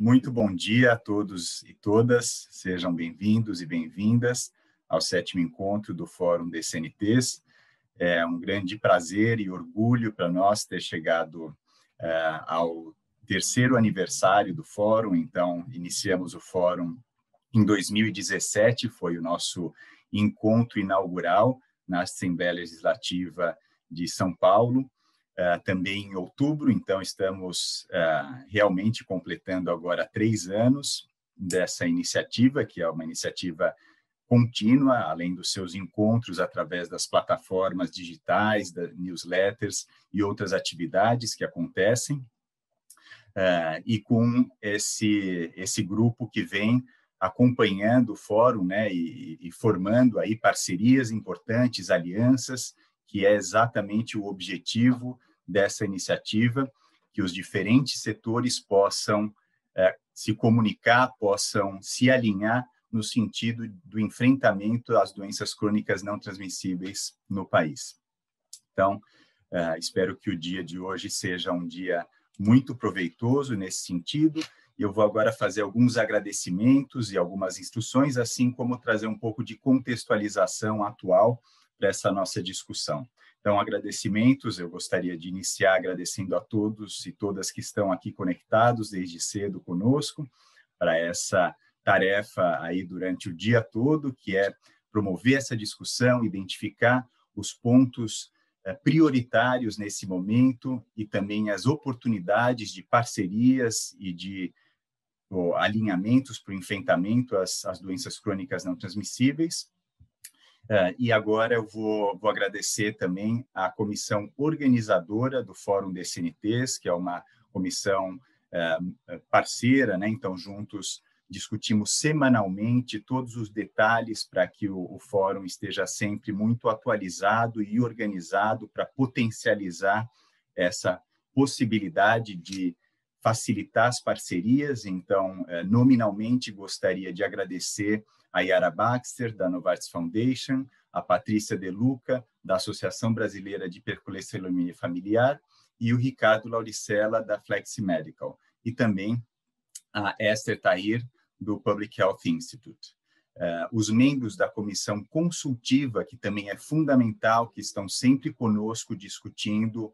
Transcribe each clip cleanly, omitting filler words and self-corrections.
Muito bom dia a todos e todas, sejam bem-vindos e bem-vindas ao 7º encontro do Fórum DCNTs. É um grande prazer e orgulho para nós ter chegado ao 3º aniversário do Fórum. Então, iniciamos o Fórum em 2017, foi o nosso encontro inaugural na Assembleia Legislativa de São Paulo. Também em outubro, então estamos realmente completando agora 3 anos dessa iniciativa, que é uma iniciativa contínua, além dos seus encontros através das plataformas digitais, das newsletters e outras atividades que acontecem, e com esse grupo que vem acompanhando o fórum, né, e formando aí parcerias importantes, alianças, que é exatamente o objetivo dessa iniciativa, que os diferentes setores possam se comunicar, possam se alinhar no sentido do enfrentamento às doenças crônicas não transmissíveis no país. Então, espero que o dia de hoje seja um dia muito proveitoso nesse sentido. Eu vou agora fazer alguns agradecimentos e algumas instruções, assim como trazer um pouco de contextualização atual para essa nossa discussão. Então, agradecimentos, eu gostaria de iniciar agradecendo a todos e todas que estão aqui conectados desde cedo conosco para essa tarefa aí durante o dia todo, que é promover essa discussão, identificar os pontos prioritários nesse momento e também as oportunidades de parcerias e de alinhamentos para o enfrentamento às doenças crônicas não transmissíveis. E agora eu vou agradecer também à comissão organizadora do Fórum DCNTs, que é uma comissão parceira, né? Então, juntos discutimos semanalmente todos os detalhes para que o fórum esteja sempre muito atualizado e organizado para potencializar essa possibilidade de facilitar as parcerias. Então, nominalmente, gostaria de agradecer a Yara Baxter, da Novartis Foundation, a Patrícia De Luca, da Associação Brasileira de Hipercolesterolemia Familiar, e o Ricardo Lauricella, da Flexi Medical, e também a Esther Tahir, do Public Health Institute. Os membros da comissão consultiva, que também é fundamental, que estão sempre conosco discutindo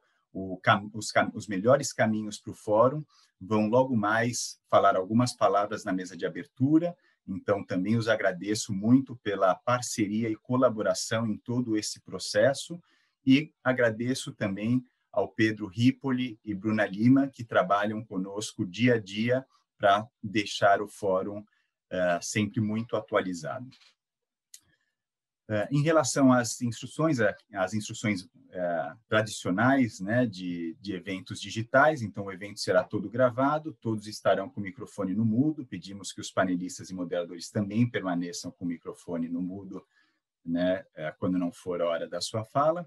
os melhores caminhos para o fórum, vão logo mais falar algumas palavras na mesa de abertura. Então, também os agradeço muito pela parceria e colaboração em todo esse processo, e agradeço também ao Pedro Ripoli e Bruna Lima, que trabalham conosco dia a dia para deixar o fórum sempre muito atualizado. Em relação às instruções, tradicionais, né, de eventos digitais, então o evento será todo gravado, todos estarão com o microfone no mudo, pedimos que os panelistas e moderadores também permaneçam com o microfone no mudo, né, quando não for a hora da sua fala,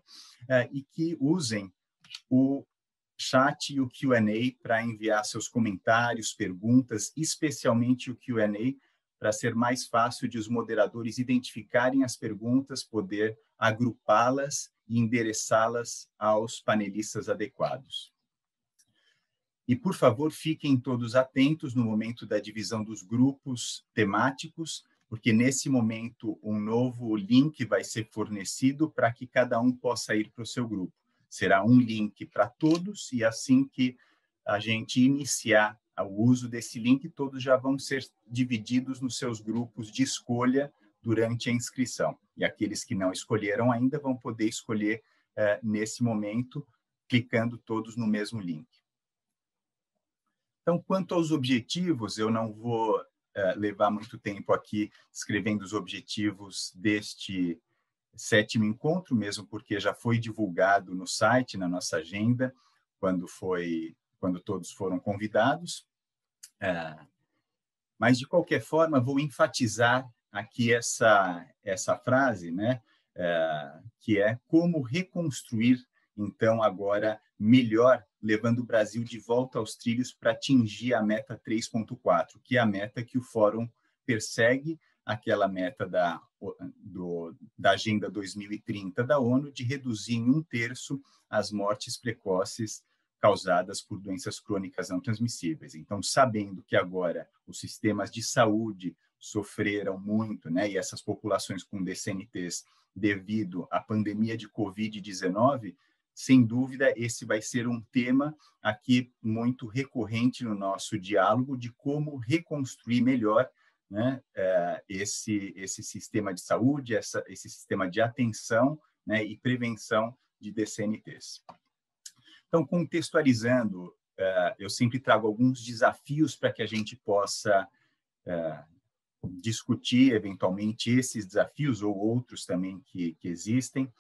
e que usem o chat e o Q&A para enviar seus comentários, perguntas, especialmente o Q&A, para ser mais fácil de os moderadores identificarem as perguntas, poder agrupá-las e endereçá-las aos panelistas adequados. E, por favor, fiquem todos atentos no momento da divisão dos grupos temáticos, porque, nesse momento, um novo link vai ser fornecido para que cada um possa ir para o seu grupo. Será um link para todos, e assim que a gente iniciar o uso desse link, todos já vão ser divididos nos seus grupos de escolha durante a inscrição. E aqueles que não escolheram ainda vão poder escolher nesse momento, clicando todos no mesmo link. Então, quanto aos objetivos, eu não vou levar muito tempo aqui escrevendo os objetivos deste 7º encontro, mesmo porque já foi divulgado no site, na nossa agenda, quando todos foram convidados. Mas, de qualquer forma, vou enfatizar aqui essa frase, né, que é como reconstruir, então, agora melhor, levando o Brasil de volta aos trilhos para atingir a meta 3.4, que é a meta que o Fórum persegue, aquela meta da Agenda 2030 da ONU, de reduzir em 1/3 as mortes precoces causadas por doenças crônicas não transmissíveis. Então, sabendo que agora os sistemas de saúde sofreram muito, né, e essas populações com DCNTs devido à pandemia de Covid-19, sem dúvida, esse vai ser um tema aqui muito recorrente no nosso diálogo de como reconstruir melhor, né, esse sistema de saúde, esse sistema de atenção, né, e prevenção de DCNTs. Então, contextualizando, eu sempre trago alguns desafios para que a gente possa discutir, eventualmente, esses desafios ou outros também que existem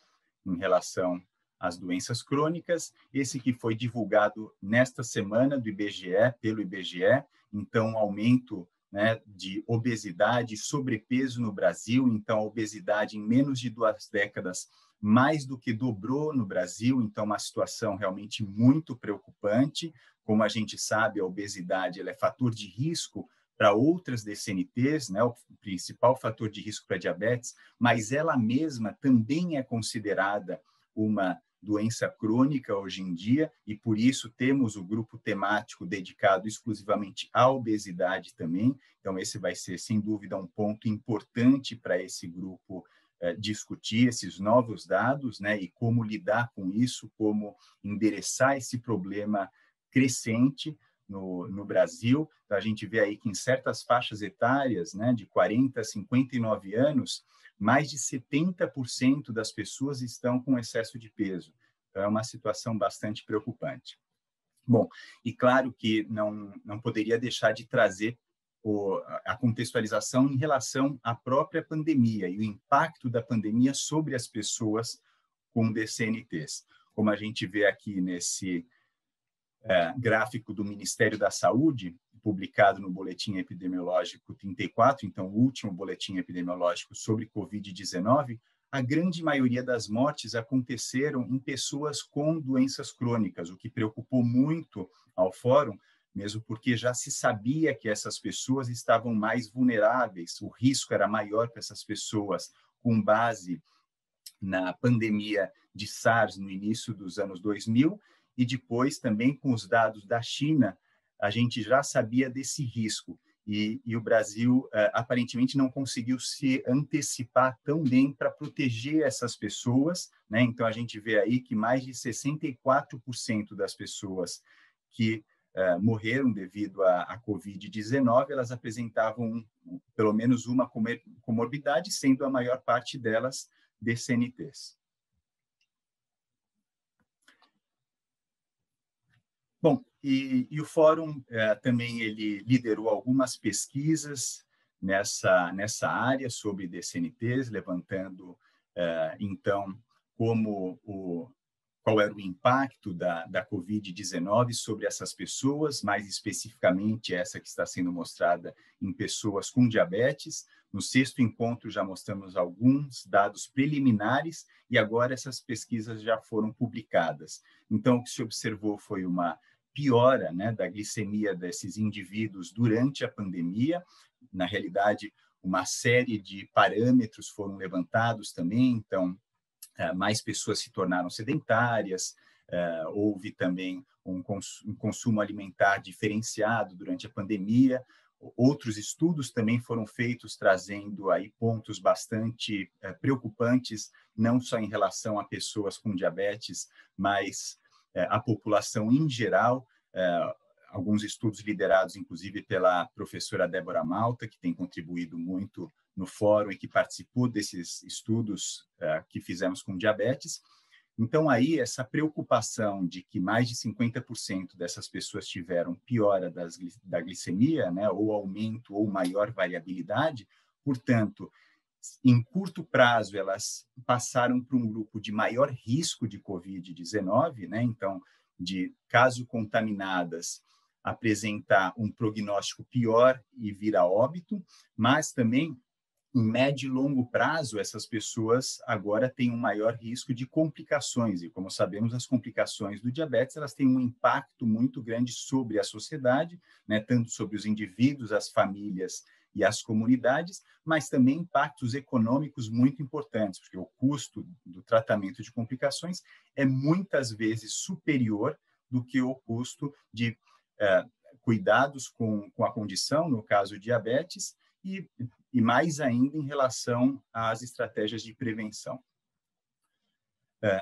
em relação às doenças crônicas. Esse que foi divulgado nesta semana do IBGE, pelo IBGE, então, um aumento, né, de obesidade e sobrepeso no Brasil. Então, a obesidade em menos de 2 décadas mais do que dobrou no Brasil, então uma situação realmente muito preocupante. Como a gente sabe, a obesidade ela é fator de risco para outras DCNTs, né, o principal fator de risco para diabetes, mas ela mesma também é considerada uma doença crônica hoje em dia, e por isso temos o grupo temático dedicado exclusivamente à obesidade também. Então, esse vai ser, sem dúvida, um ponto importante para esse grupo discutir esses novos dados, né, e como lidar com isso, como endereçar esse problema crescente no Brasil. Então, a gente vê aí que em certas faixas etárias, né, de 40 a 59 anos, mais de 70% das pessoas estão com excesso de peso. Então, é uma situação bastante preocupante. Bom, e claro que não poderia deixar de trazer a contextualização em relação à própria pandemia e o impacto da pandemia sobre as pessoas com DCNTs. Como a gente vê aqui nesse gráfico do Ministério da Saúde, publicado no Boletim Epidemiológico 34, então o último boletim epidemiológico sobre Covid-19, a grande maioria das mortes aconteceram em pessoas com doenças crônicas, o que preocupou muito ao Fórum, mesmo porque já se sabia que essas pessoas estavam mais vulneráveis, o risco era maior para essas pessoas, com base na pandemia de SARS no início dos anos 2000, e depois também com os dados da China, a gente já sabia desse risco. E o Brasil, aparentemente, não conseguiu se antecipar tão bem para proteger essas pessoas, né? Então, a gente vê aí que mais de 64% das pessoas que morreram devido à Covid-19, elas apresentavam pelo menos uma comorbidade, sendo a maior parte delas DCNTs. Bom, e o Fórum também ele liderou algumas pesquisas nessa área sobre DCNTs, levantando, então, qual era o impacto da Covid-19 sobre essas pessoas, mais especificamente essa que está sendo mostrada em pessoas com diabetes. No 6º encontro já mostramos alguns dados preliminares e agora essas pesquisas já foram publicadas. Então, o que se observou foi uma piora, né, da glicemia desses indivíduos durante a pandemia. Na realidade, uma série de parâmetros foram levantados também, então, mais pessoas se tornaram sedentárias, houve também um consumo alimentar diferenciado durante a pandemia. Outros estudos também foram feitos trazendo aí pontos bastante preocupantes, não só em relação a pessoas com diabetes, mas a população em geral. Alguns estudos liderados, inclusive, pela professora Débora Malta, que tem contribuído muito no fórum e que participou desses estudos que fizemos com diabetes. Então, aí, essa preocupação de que mais de 50% dessas pessoas tiveram piora da glicemia, né, ou aumento ou maior variabilidade, portanto, em curto prazo, elas passaram para um grupo de maior risco de Covid-19, né, então, de caso contaminadas, apresentar um prognóstico pior e vir a óbito, mas também, em médio e longo prazo, essas pessoas agora têm um maior risco de complicações, e como sabemos, as complicações do diabetes, elas têm um impacto muito grande sobre a sociedade, né, tanto sobre os indivíduos, as famílias e as comunidades, mas também impactos econômicos muito importantes, porque o custo do tratamento de complicações é muitas vezes superior do que o custo de cuidados com a condição, no caso diabetes, e mais ainda em relação às estratégias de prevenção.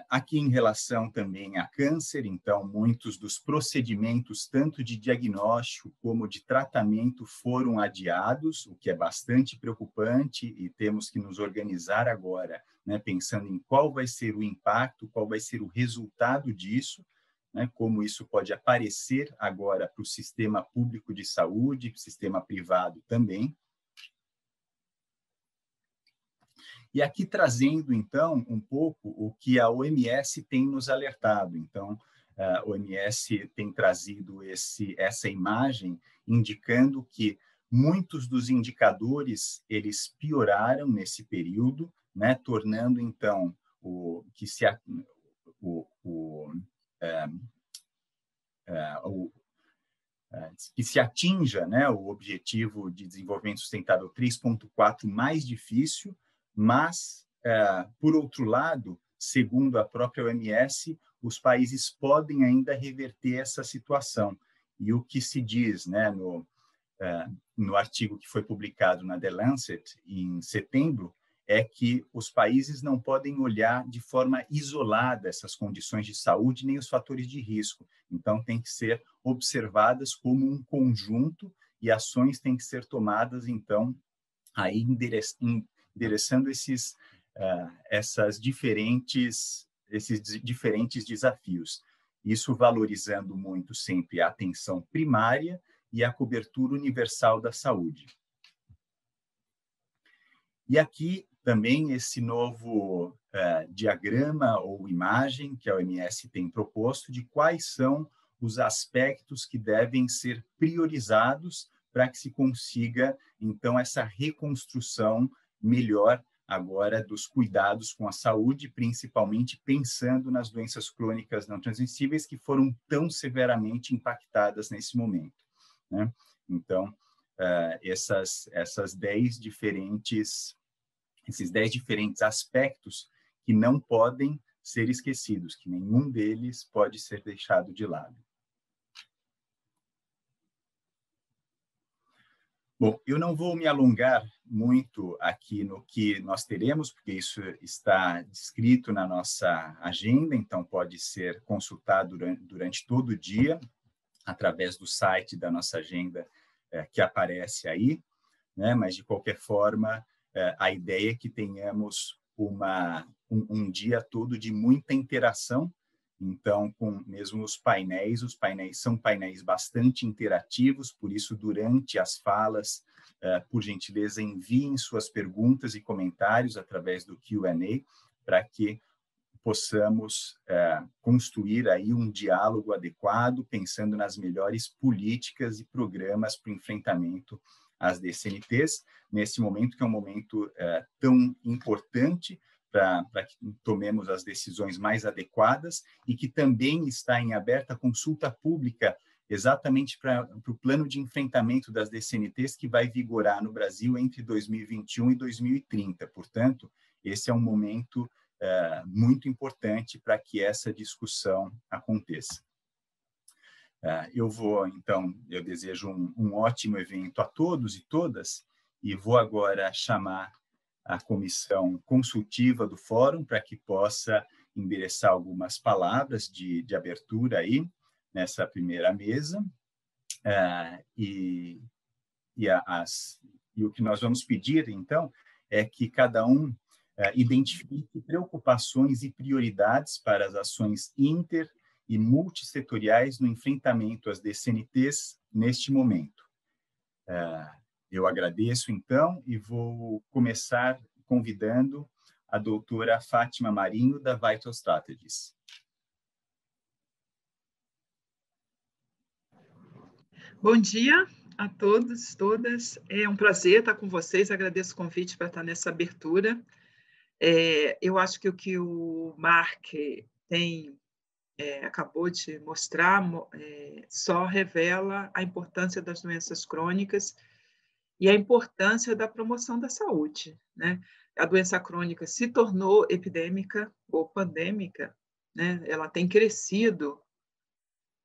Aqui em relação também a câncer, então, muitos dos procedimentos, tanto de diagnóstico como de tratamento, foram adiados, o que é bastante preocupante, e temos que nos organizar agora, né, pensando em qual vai ser o impacto, qual vai ser o resultado disso, né, como isso pode aparecer agora para o sistema público de saúde, para o sistema privado também. E aqui trazendo, então, um pouco o que a OMS tem nos alertado. Então, a OMS tem trazido essa imagem indicando que muitos dos indicadores eles pioraram nesse período, né, tornando, então, que se atinja, né, o objetivo de desenvolvimento sustentável 3.4 mais difícil, mas, por outro lado, segundo a própria OMS, os países podem ainda reverter essa situação. E o que se diz, né, no artigo que foi publicado na The Lancet, em setembro, é que os países não podem olhar de forma isolada essas condições de saúde nem os fatores de risco. Então, tem que ser observadas como um conjunto e ações têm que ser tomadas, então, aí endereçando esses diferentes desafios. Isso valorizando muito sempre a atenção primária e a cobertura universal da saúde. E aqui também esse novo diagrama ou imagem que a OMS tem proposto de quais são os aspectos que devem ser priorizados para que se consiga, então, essa reconstrução melhor agora dos cuidados com a saúde, principalmente pensando nas doenças crônicas não transmissíveis que foram tão severamente impactadas nesse momento, né? Então, esses 10 diferentes aspectos que não podem ser esquecidos, que nenhum deles pode ser deixado de lado. Bom, eu não vou me alongar muito aqui no que nós teremos, porque isso está descrito na nossa agenda, então pode ser consultado durante todo o dia, através do site da nossa agenda que aparece aí, né? Mas, de qualquer forma, a ideia é que tenhamos um dia todo de muita interação. Então, com mesmo os painéis são painéis bastante interativos, por isso, durante as falas, por gentileza, enviem suas perguntas e comentários através do Q&A, para que possamos construir aí um diálogo adequado, pensando nas melhores políticas e programas para o enfrentamento às DCNTs, nesse momento que é um momento tão importante para que tomemos as decisões mais adequadas e que também está em aberta consulta pública exatamente para o plano de enfrentamento das DCNTs que vai vigorar no Brasil entre 2021 e 2030. Portanto, esse é um momento muito importante para que essa discussão aconteça. Eu desejo um ótimo evento a todos e todas e vou agora chamar a comissão consultiva do fórum para que possa endereçar algumas palavras de abertura aí nessa primeira mesa e o que nós vamos pedir, então, é que cada um identifique preocupações e prioridades para as ações inter- e multissetoriais no enfrentamento às DCNTs neste momento. Eu agradeço, então, e vou começar convidando a doutora Fátima Marinho, da Vital Strategies. Bom dia a todos, todas. É um prazer estar com vocês. Agradeço o convite para estar nessa abertura. Eu acho que o que o Mark acabou de mostrar só revela a importância das doenças crônicas e a importância da promoção da saúde, né? A doença crônica se tornou epidêmica ou pandêmica, né? Ela tem crescido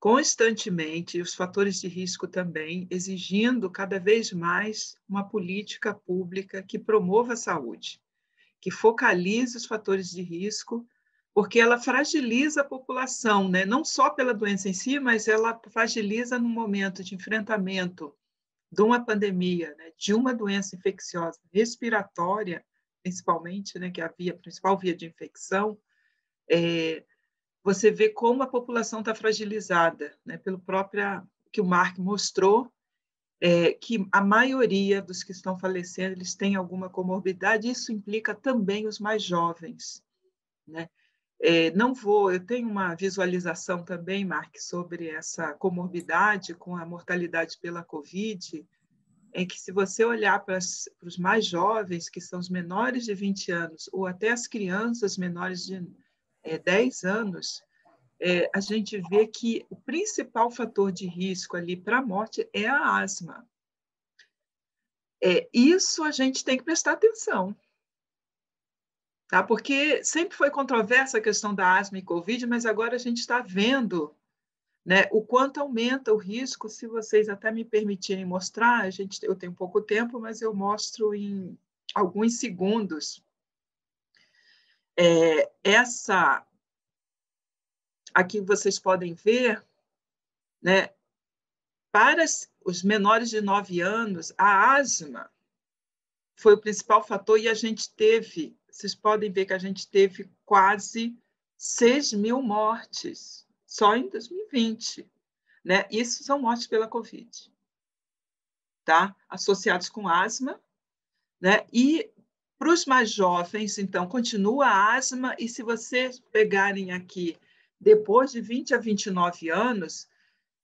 constantemente, e os fatores de risco também, exigindo cada vez mais uma política pública que promova a saúde, que focalize os fatores de risco, porque ela fragiliza a população, né? Não só pela doença em si, mas ela fragiliza no momento de enfrentamento de uma pandemia, né? De uma doença infecciosa respiratória, principalmente, né? Que é a principal via de infecção. Você vê como a população está fragilizada, né? Pelo próprio que o Mark mostrou, que a maioria dos que estão falecendo, eles têm alguma comorbidade, isso implica também os mais jovens, né? Eu tenho uma visualização também, Mark, sobre essa comorbidade com a mortalidade pela Covid, em que se você olhar para os mais jovens, que são os menores de 20 anos, ou até as crianças menores de 10 anos, a gente vê que o principal fator de risco ali para a morte é a asma. Isso a gente tem que prestar atenção, tá? Porque sempre foi controversa a questão da asma e Covid, mas agora a gente está vendo, né, o quanto aumenta o risco. Se vocês até me permitirem mostrar, eu tenho pouco tempo, mas eu mostro em alguns segundos. Aqui vocês podem ver, né, para os menores de 9 anos, a asma foi o principal fator e vocês podem ver que a gente teve quase 6.000 mortes só em 2020, né? Isso são mortes pela Covid, tá? Associados com asma, né? E para os mais jovens, então, continua a asma, e se vocês pegarem aqui, depois de 20 a 29 anos,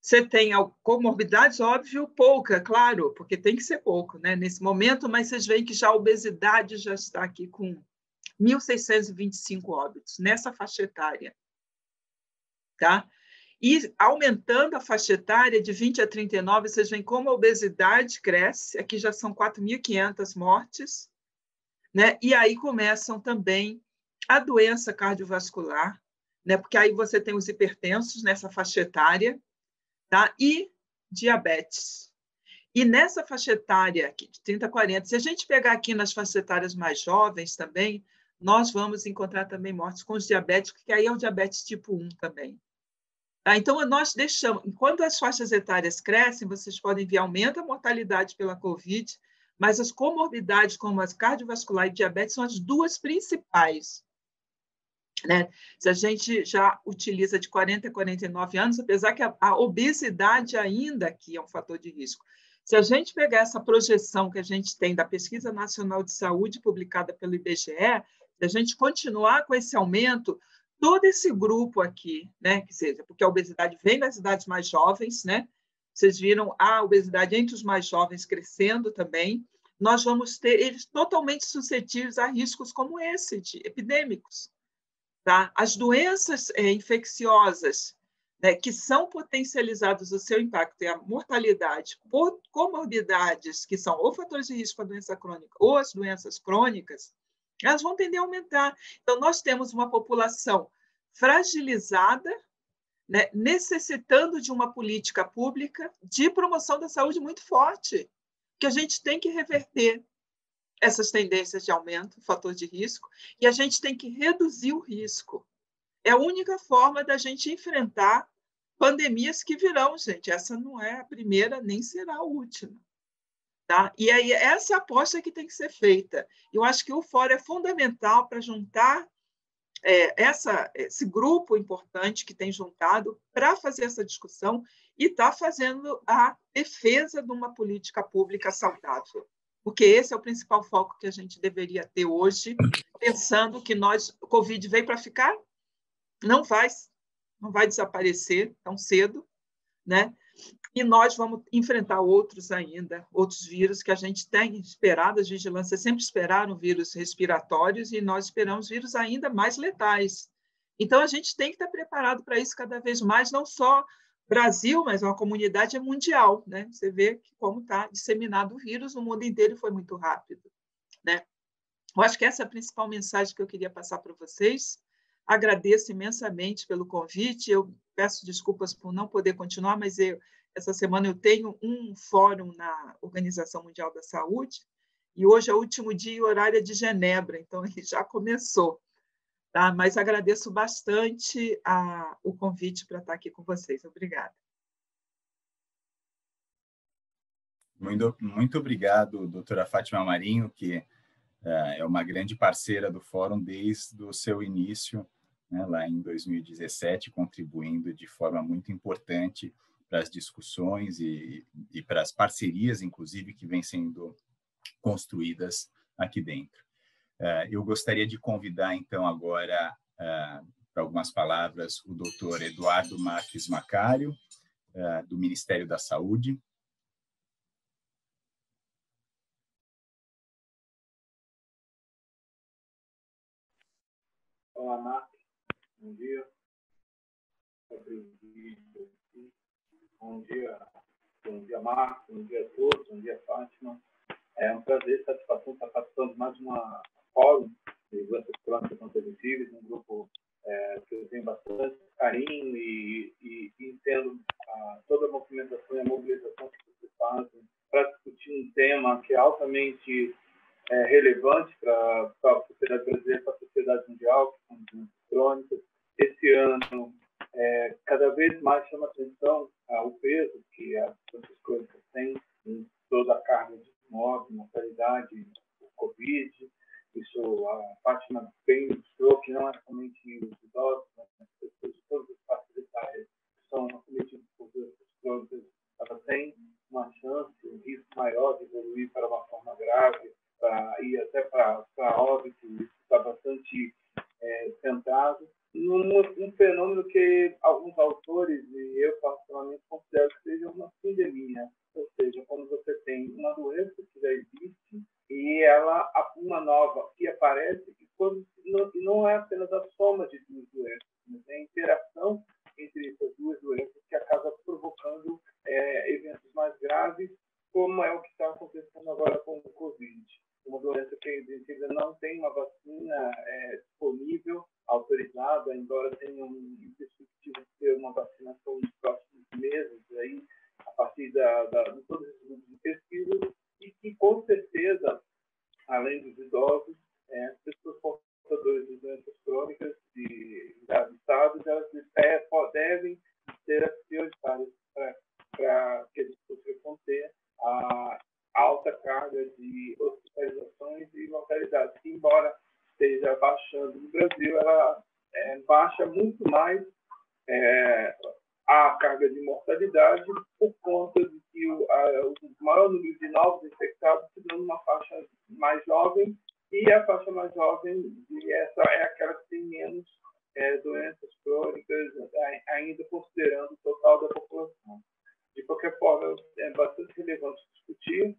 você tem comorbidades, óbvio, pouca, claro, porque tem que ser pouco, né, nesse momento, mas vocês veem que já a obesidade já está aqui com 1.625 óbitos nessa faixa etária, tá? E aumentando a faixa etária de 20 a 39, vocês veem como a obesidade cresce, aqui já são 4.500 mortes, né? E aí começam também a doença cardiovascular, né? Porque aí você tem os hipertensos nessa faixa etária, tá? E diabetes. E nessa faixa etária aqui, de 30 a 40, se a gente pegar aqui nas faixas etárias mais jovens também, nós vamos encontrar também mortes com os diabéticos, que aí é o diabetes tipo 1 também. Tá? Então, nós deixamos, enquanto as faixas etárias crescem, vocês podem ver, aumenta a mortalidade pela Covid, mas as comorbidades, como as cardiovascular e diabetes, são as duas principais, né? Se a gente já utiliza de 40 a 49 anos, apesar que a obesidade ainda aqui é um fator de risco. Se a gente pegar essa projeção que a gente tem da Pesquisa Nacional de Saúde, publicada pelo IBGE, se a gente continuar com esse aumento, todo esse grupo aqui, né, que seja, porque a obesidade vem das idades mais jovens, né? Vocês viram a obesidade entre os mais jovens crescendo também, nós vamos ter eles totalmente suscetíveis a riscos como esse, de epidêmicos. Tá? As doenças infecciosas, né, que são potencializadas o seu impacto e a mortalidade por comorbidades, que são ou fatores de risco para a doença crônica ou as doenças crônicas, elas vão tender a aumentar. Então, nós temos uma população fragilizada, né, necessitando de uma política pública de promoção da saúde muito forte, que a gente tem que reverter essas tendências de aumento, fator de risco, e a gente tem que reduzir o risco. É a única forma da gente enfrentar pandemias que virão, gente. Essa não é a primeira, nem será a última. Tá? E aí, essa é a aposta que tem que ser feita. Eu acho que o fórum é fundamental para juntar esse grupo importante que tem juntado para fazer essa discussão e está fazendo a defesa de uma política pública saudável. Porque esse é o principal foco que a gente deveria ter hoje, pensando que o Covid veio para ficar, não vai desaparecer tão cedo, né? E nós vamos enfrentar outros vírus que a gente tem esperado, as vigilâncias sempre esperaram vírus respiratórios e nós esperamos vírus ainda mais letais. Então, a gente tem que estar preparado para isso cada vez mais, não só Brasil, mas uma comunidade mundial, né? Você vê como está disseminado o vírus no mundo inteiro e foi muito rápido, né? Eu acho que essa é a principal mensagem que eu queria passar para vocês. Agradeço imensamente pelo convite. Eu peço desculpas por não poder continuar, mas essa semana eu tenho um fórum na Organização Mundial da Saúde, e hoje é o último dia e horário é de Genebra, então ele já começou. Tá? Mas agradeço bastante o convite para estar aqui com vocês. Obrigada. Muito obrigado, doutora Fátima Marinho, que é uma grande parceira do Fórum desde o seu início, né, lá em 2017, contribuindo de forma muito importante para as discussões e para as parcerias, inclusive, que vêm sendo construídas aqui dentro. Eu gostaria de convidar, então, agora, para algumas palavras, o doutor Eduardo Marques Macário, do Ministério da Saúde. Olá, Marcos. Bom dia. Bom dia, Marcos. Bom dia a todos. Bom dia, Fátima. É um prazer e satisfação estar participando de mais uma fórum de doenças crônicas não transmissíveis, um grupo que eu tenho bastante carinho e entendo toda a movimentação e a mobilização que vocês fazem para discutir um tema que é altamente relevante para a sociedade brasileira, para a sociedade mundial, que são as doenças crônicas. Esse ano, cada vez mais chama atenção o peso que as doenças crônicas têm em toda a carga de morte, mortalidade, o Covid. Isso a Fátima bem mostrou que não é somente os idosos, mas as pessoas de todas as faixas etárias que são acometidas por doenças crônicas, elas têm uma chance, um risco maior de evoluir para uma forma grave, e até para óbito. Isso está bastante centrado num fenômeno que alguns autores, e eu particularmente considero que seja uma pandemia, ou seja, quando você tem uma doença que já existe e uma nova que aparece, e não é apenas a soma de duas doenças, mas é a interação entre essas duas doenças que acaba provocando eventos mais graves, como é o que está acontecendo agora com o Covid. Uma doença que ainda não tem uma vacina disponível, autorizada, embora tenha perspectiva de ter uma vacinação nos próximos meses, aí, a partir de todos esses grupos de pesquisa, e que, com certeza, além dos idosos, as pessoas portadoras de doenças crônicas de estados, elas devem ser as prioritárias para que a gente possa conter a alta carga de hospitalizações e mortalidade, que, embora esteja baixando no Brasil, ela baixa muito mais a carga de mortalidade por conta de que o maior número de novos infectados se dão numa faixa mais jovem, e a faixa mais jovem essa é aquela que tem menos doenças crônicas, ainda considerando o total da população. De qualquer forma, é bastante relevante discutir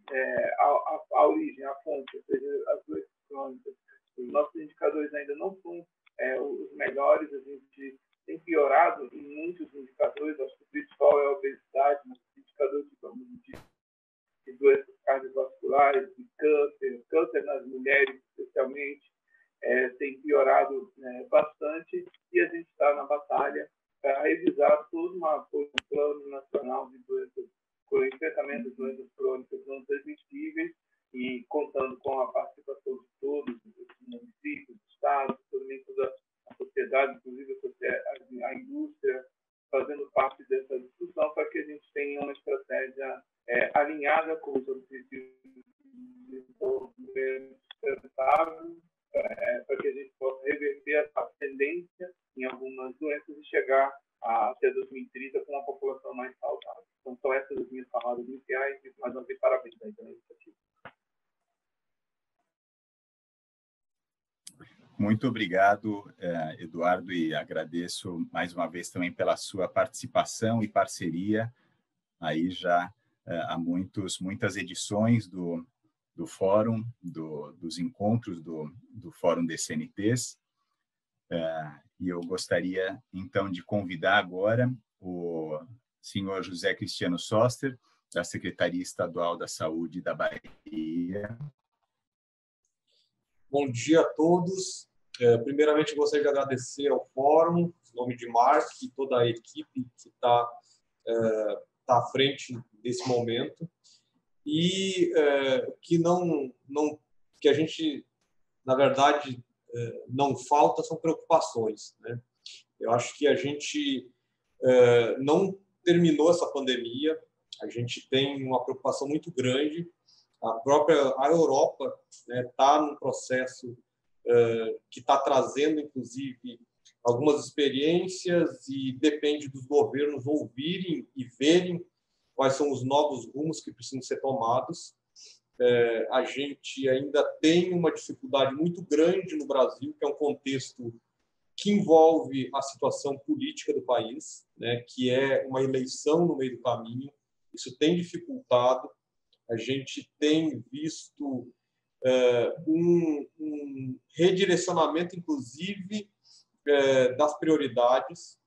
a origem, a fonte, ou seja, as doenças crônicas. Os nossos indicadores ainda não são os melhores, a gente tem piorado em muitos indicadores, acho que o principal é a obesidade, mas os indicadores de doenças cardiovasculares, de câncer nas mulheres especialmente, tem piorado bastante, e a gente está na batalha para revisar todo um plano nacional de doenças, enfrentamento de doenças crônicas não transmissíveis, e contando com a participação de todos os municípios, estados, também toda a sociedade, inclusive a indústria, fazendo parte dessa discussão, para que a gente tenha uma estratégia alinhada com os objetivos de desenvolvimento sustentável, para que a gente possa reverter a tendência em algumas doenças e chegar até 2030 com uma população mais saudável. Então, são essas as minhas palavras iniciais, e mais uma vez, parabéns pela iniciativa. Muito obrigado, Eduardo, e agradeço mais uma vez também pela sua participação e parceria aí já há muitas edições do Fórum, dos encontros do Fórum DCNTs. E eu gostaria, então, de convidar agora o senhor José Cristiano Soster, da Secretaria Estadual da Saúde da Bahia. Bom dia a todos. Primeiramente, gostaria de agradecer ao Fórum, em nome de Mark e toda a equipe que está à frente desse momento, e que a gente, na verdade, não falta são preocupações, né? Eu acho que a gente não terminou essa pandemia, a gente tem uma preocupação muito grande. A Europa está num processo que está trazendo, inclusive, algumas experiências, e depende dos governos ouvirem e verem quais são os novos rumos que precisam ser tomados. A gente ainda tem uma dificuldade muito grande no Brasil, que é um contexto que envolve a situação política do país, né, que é uma eleição no meio do caminho. Isso tem dificultado. A gente tem visto um redirecionamento, inclusive, das prioridades,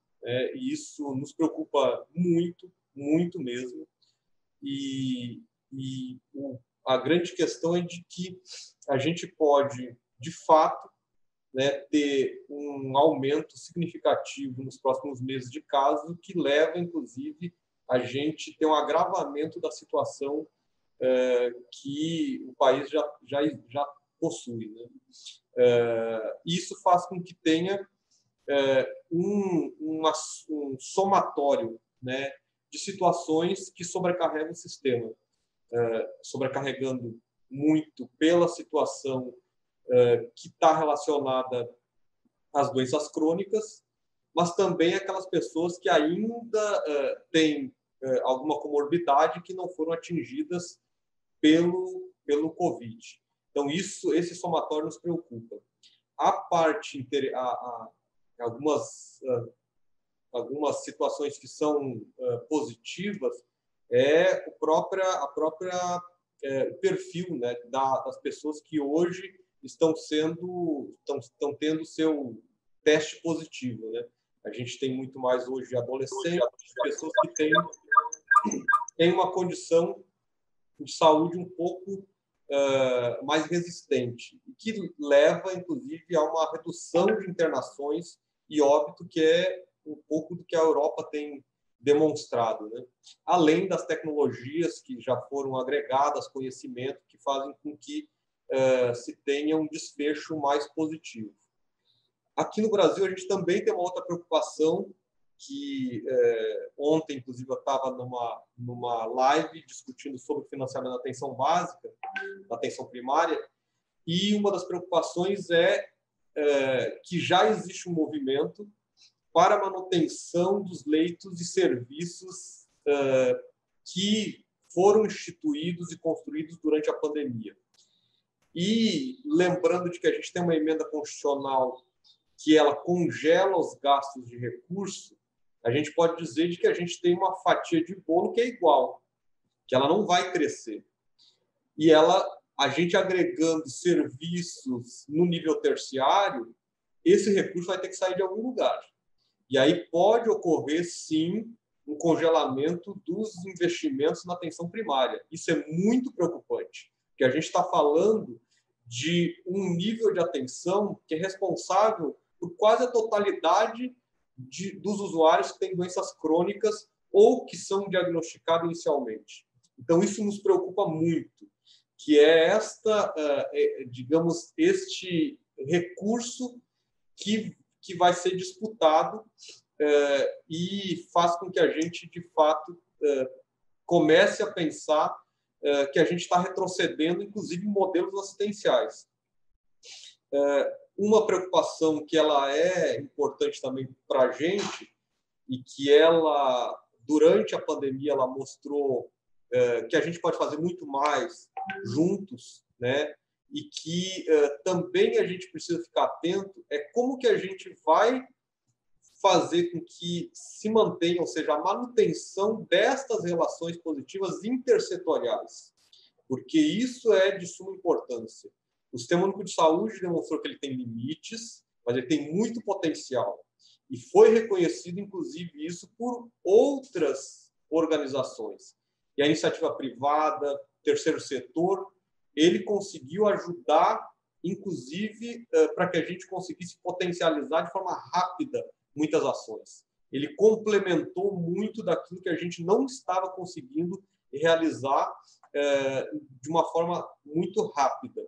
e isso nos preocupa muito, muito mesmo. A grande questão é de que a gente pode, de fato, ter um aumento significativo nos próximos meses de casos, que leva, inclusive, a gente ter um agravamento da situação que o país já possui, né? Isso faz com que tenha um somatório, né, de situações que sobrecarregam o sistema, sobrecarregando muito pela situação que está relacionada às doenças crônicas, mas também aquelas pessoas que ainda têm alguma comorbidade que não foram atingidas pelo Covid. Então, esse somatório nos preocupa. Algumas situações que são positivas é o perfil, né, das pessoas que hoje estão tendo seu teste positivo, né? A gente tem muito mais hoje adolescentes, pessoas que têm uma condição de saúde um pouco mais resistente, e que leva, inclusive, a uma redução de internações e óbito, que é um pouco do que a Europa tem demonstrado, né? Além das tecnologias que já foram agregadas, conhecimento, que fazem com que se tenha um desfecho mais positivo. Aqui no Brasil, a gente também tem uma outra preocupação, que ontem, inclusive, eu estava numa live discutindo sobre o financiamento da atenção básica, da atenção primária, e uma das preocupações é que já existe um movimento para a manutenção dos leitos e serviços que foram instituídos e construídos durante a pandemia. E lembrando de que a gente tem uma emenda constitucional que ela congela os gastos de recurso, a gente pode dizer de que a gente tem uma fatia de bolo que é igual, que ela não vai crescer. E a gente agregando serviços no nível terciário, esse recurso vai ter que sair de algum lugar. E aí pode ocorrer, sim, um congelamento dos investimentos na atenção primária. Isso é muito preocupante, porque a gente está falando de um nível de atenção que é responsável por quase a totalidade dos usuários que têm doenças crônicas ou que são diagnosticados inicialmente. Então, isso nos preocupa muito, que é digamos, este recurso que vai ser disputado e faz com que a gente, de fato, comece a pensar que a gente está retrocedendo, inclusive, em modelos assistenciais. Uma preocupação que ela é importante também para a gente, e que ela, durante a pandemia, ela mostrou que a gente pode fazer muito mais juntos, né? E que também a gente precisa ficar atento é como que a gente vai fazer com que se mantenha, ou seja, a manutenção destas relações positivas intersetoriais, porque isso é de suma importância. O Sistema Único de Saúde demonstrou que ele tem limites, mas ele tem muito potencial. E foi reconhecido, inclusive, isso por outras organizações. E a iniciativa privada, terceiro setor, ele conseguiu ajudar inclusive para que a gente conseguisse potencializar de forma rápida muitas ações. Ele complementou muito daquilo que a gente não estava conseguindo realizar de uma forma muito rápida.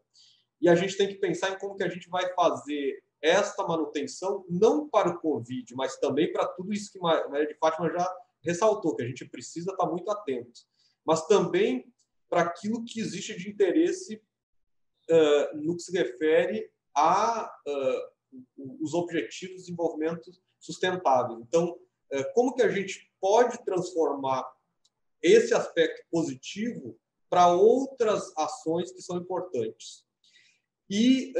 E a gente tem que pensar em como que a gente vai fazer esta manutenção, não para o Covid, mas também para tudo isso que Maria de Fátima já ressaltou, que a gente precisa estar muito atento, mas também para aquilo que existe de interesse no que se refere a os objetivos de desenvolvimento sustentável. Então, como que a gente pode transformar esse aspecto positivo para outras ações que são importantes? E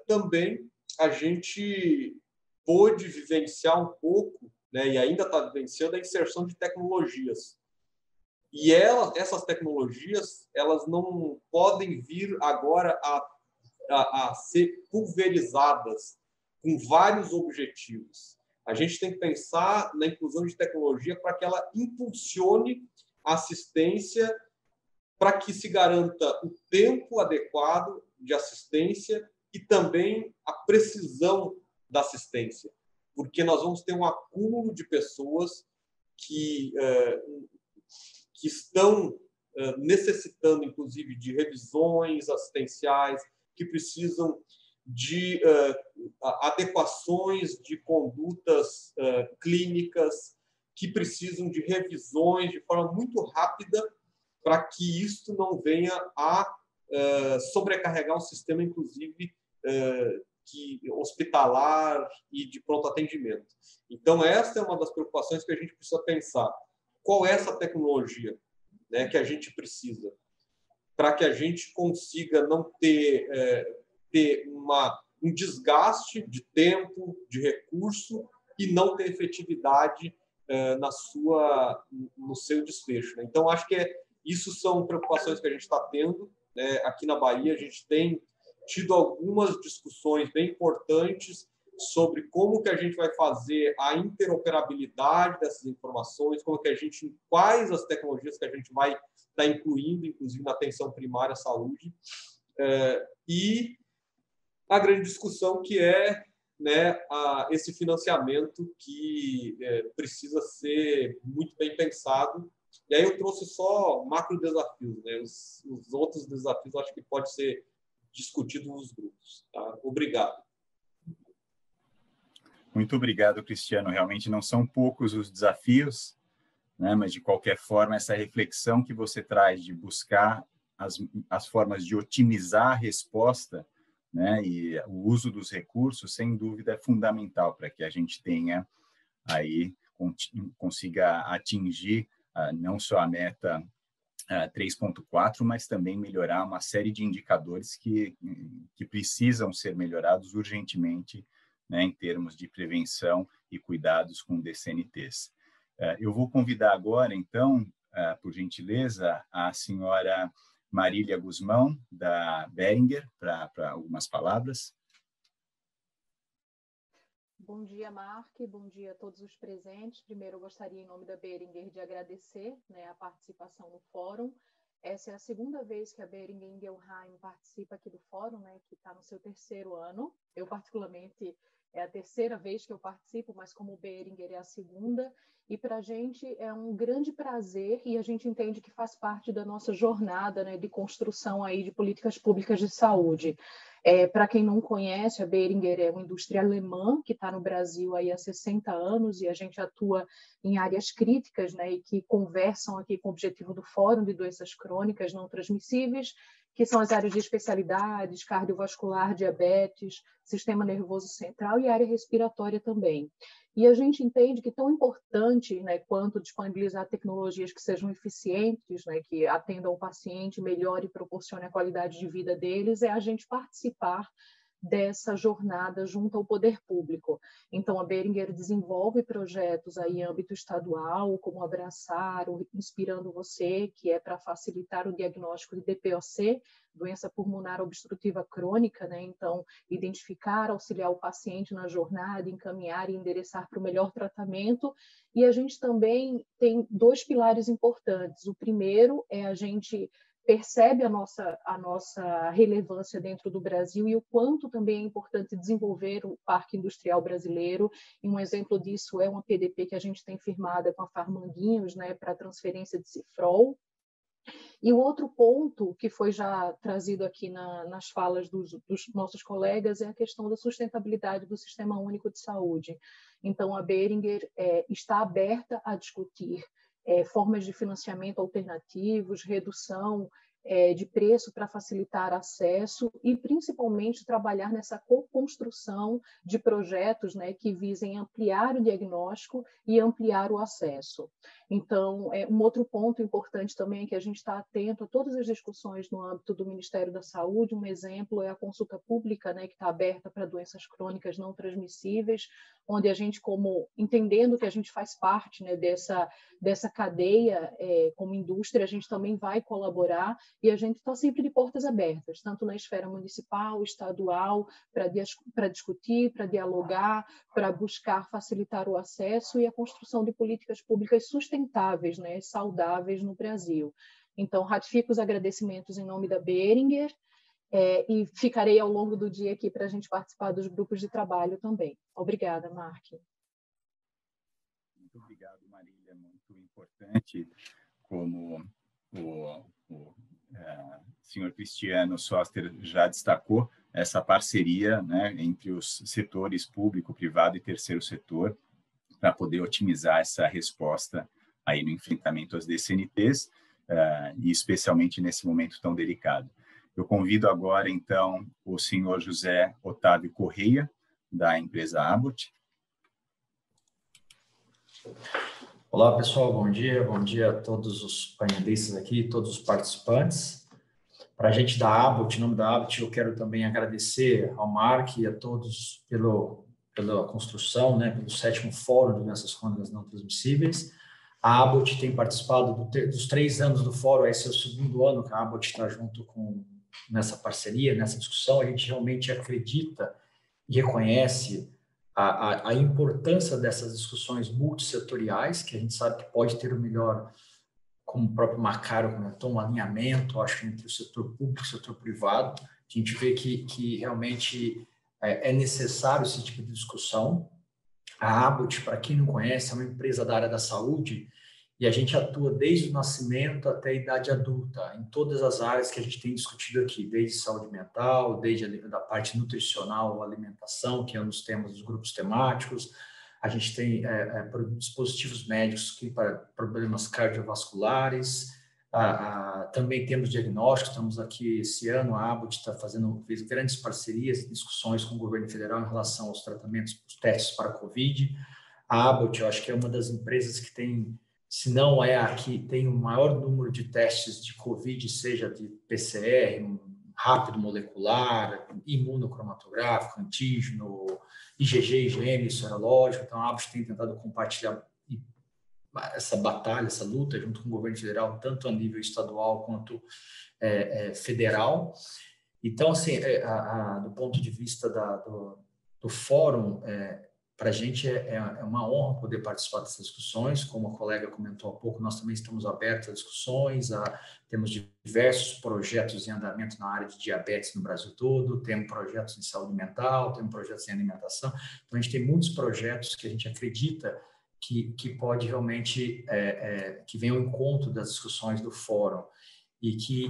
também a gente pôde vivenciar um pouco, né, e ainda está vivenciando, a inserção de tecnologias. E essas tecnologias, elas não podem vir agora a ser pulverizadas com vários objetivos. A gente tem que pensar na inclusão de tecnologia para que ela impulsione a assistência, para que se garanta o tempo adequado de assistência e também a precisão da assistência, porque nós vamos ter um acúmulo de pessoas que estão necessitando, inclusive, de revisões assistenciais, que precisam de adequações de condutas clínicas, que precisam de revisões de forma muito rápida para que isto não venha a sobrecarregar o sistema, inclusive, hospitalar e de pronto atendimento. Então, essa é uma das preocupações que a gente precisa pensar. Qual é essa tecnologia, né, que a gente precisa para que a gente consiga não ter um desgaste de tempo, de recurso e não ter efetividade no seu desfecho, né? Então, acho que isso são preocupações que a gente está tendo, né? Aqui na Bahia, a gente tem tido algumas discussões bem importantes sobre como que a gente vai fazer a interoperabilidade dessas informações, quais as tecnologias que a gente vai estar incluindo, inclusive na atenção primária à saúde, e a grande discussão que é, né, esse financiamento que precisa ser muito bem pensado. E aí eu trouxe só macro desafios, né? Os outros desafios acho que pode ser discutido nos grupos. Tá? Obrigado. Muito obrigado, Cristiano. Realmente não são poucos os desafios, né? Mas, de qualquer forma, essa reflexão que você traz de buscar as formas de otimizar a resposta, né? E o uso dos recursos, sem dúvida, é fundamental para que a gente tenha aí, consiga atingir não só a meta 3.4, mas também melhorar uma série de indicadores que precisam ser melhorados urgentemente, né, em termos de prevenção e cuidados com DCNTs. Eu vou convidar agora, então, por gentileza, a senhora Marília Guzmão, da Behringer, para algumas palavras. Bom dia, Mark. Bom dia a todos os presentes. Primeiro, eu gostaria, em nome da Behringer, de agradecer, né, a participação no fórum. Essa é a segunda vez que a Behringer Ingelheim participa aqui do fórum, né, que está no seu terceiro ano. Eu, particularmente, é a terceira vez que eu participo, mas como Behringer é a segunda. E para a gente é um grande prazer e a gente entende que faz parte da nossa jornada, né, de construção aí de políticas públicas de saúde. Para quem não conhece, a Behringer é uma indústria alemã que está no Brasil aí há 60 anos e a gente atua em áreas críticas, né, e que conversam aqui com o objetivo do Fórum de Doenças Crônicas Não Transmissíveis, que são as áreas de especialidades, cardiovascular, diabetes, sistema nervoso central e área respiratória também. E a gente entende que tão importante, né, quanto disponibilizar tecnologias que sejam eficientes, né, que atendam o paciente melhor e proporcionem a qualidade de vida deles, é a gente participar dessa jornada junto ao poder público. Então, a Behringer desenvolve projetos aí em âmbito estadual, como Abraçar, o Inspirando Você, que é para facilitar o diagnóstico de DPOC, doença pulmonar obstrutiva crônica, né? Então, identificar, auxiliar o paciente na jornada, encaminhar e endereçar para o melhor tratamento. E a gente também tem dois pilares importantes. O primeiro é a gente percebe a nossa relevância dentro do Brasil e o quanto também é importante desenvolver o parque industrial brasileiro. E um exemplo disso é uma PDP que a gente tem firmada com a Farmanguinhos, né, para transferência de cifrol. E o outro ponto que foi já trazido aqui nas falas dos nossos colegas é a questão da sustentabilidade do Sistema Único de Saúde. Então, a Boehringer está aberta a discutir formas de financiamento alternativos, redução de preço para facilitar acesso e, principalmente, trabalhar nessa co-construção de projetos, né, que visem ampliar o diagnóstico e ampliar o acesso. Então, um outro ponto importante também é que a gente está atento a todas as discussões no âmbito do Ministério da Saúde. Um exemplo é a consulta pública, né, que está aberta para doenças crônicas não transmissíveis, onde a gente, entendendo que a gente faz parte, né, dessa cadeia como indústria, a gente também vai colaborar e a gente está sempre de portas abertas, tanto na esfera municipal, estadual, para discutir, para dialogar, para buscar facilitar o acesso e a construção de políticas públicas sustentáveis, né, saudáveis no Brasil. Então, ratifico os agradecimentos em nome da Boehringer e ficarei ao longo do dia aqui para a gente participar dos grupos de trabalho também. Obrigada, Mark. Muito obrigado, Marília. Muito importante, como o senhor Cristiano Soster já destacou, essa parceria, né, entre os setores público, privado e terceiro setor, para poder otimizar essa resposta aí no enfrentamento às DCNTs, e especialmente nesse momento tão delicado. Eu convido agora, então, o senhor José Otávio Correia, da empresa Abbott. Olá, pessoal, bom dia a todos os painelistas aqui, todos os participantes. Para a gente da Abbott, em nome da Abbott, eu quero também agradecer ao Mark e a todos pela construção, né, pelo 7º Fórum de Doenças Crônicas Não Transmissíveis. A Abbott tem participado dos 3 anos do Fórum, esse é o 2º ano que a Abbott está junto nessa parceria, nessa discussão. A gente realmente acredita e reconhece a importância dessas discussões multissetoriais, que a gente sabe que pode ter o melhor, como o próprio Macário comentou, um alinhamento, acho, entre o setor público e o setor privado. A gente vê que realmente é necessário esse tipo de discussão. A Abbott, para quem não conhece, é uma empresa da área da saúde e a gente atua desde o nascimento até a idade adulta, em todas as áreas que a gente tem discutido aqui, desde saúde mental, desde a parte nutricional, alimentação, que é um dos temas dos grupos temáticos. A gente tem dispositivos médicos para problemas cardiovasculares, também temos diagnósticos. Estamos aqui esse ano, a Abbott fez grandes parcerias e discussões com o governo federal em relação aos tratamentos, os testes para a Covid. A Abbott, eu acho que é uma das empresas que tem, se não é a que tem o maior número de testes de Covid, seja de PCR, rápido molecular, imunocromatográfico, antígeno, IgG, IgM, serológico. Então, a Abbott tem tentado compartilhar essa batalha, essa luta junto com o governo federal, tanto a nível estadual quanto federal. Então, assim, do ponto de vista do fórum, para a gente é uma honra poder participar dessas discussões. Como a colega comentou há pouco, nós também estamos abertos a discussões, temos diversos projetos em andamento na área de diabetes no Brasil todo, temos projetos em saúde mental, temos projetos em alimentação. Então, a gente tem muitos projetos que a gente acredita que pode realmente, que venha ao encontro das discussões do fórum e que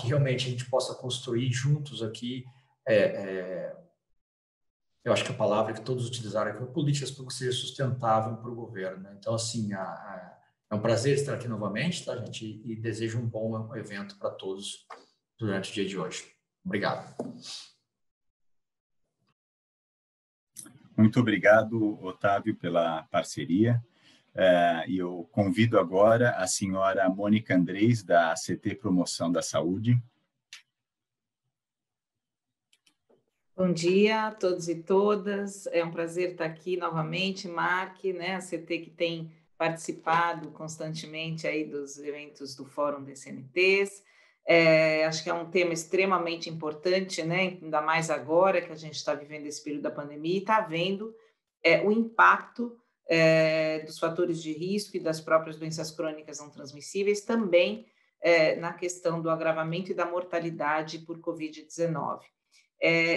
realmente a gente possa construir juntos aqui, eu acho que a palavra que todos utilizaram aqui é políticas para que seja sustentável para o governo, né? Então, assim, é um prazer estar aqui novamente, tá, gente? E desejo um bom evento para todos durante o dia de hoje. Obrigado. Muito obrigado, Otávio, pela parceria. E eu convido agora a senhora Mônica Andrés, da ACT Promoção da Saúde. Bom dia a todos e todas. É um prazer estar aqui novamente, Mark, né? A ACT que tem participado constantemente aí dos eventos do Fórum DCNTs. Acho que é um tema extremamente importante, né? Ainda mais agora que a gente está vivendo esse período da pandemia e está vendo o impacto dos fatores de risco e das próprias doenças crônicas não transmissíveis também na questão do agravamento e da mortalidade por Covid-19.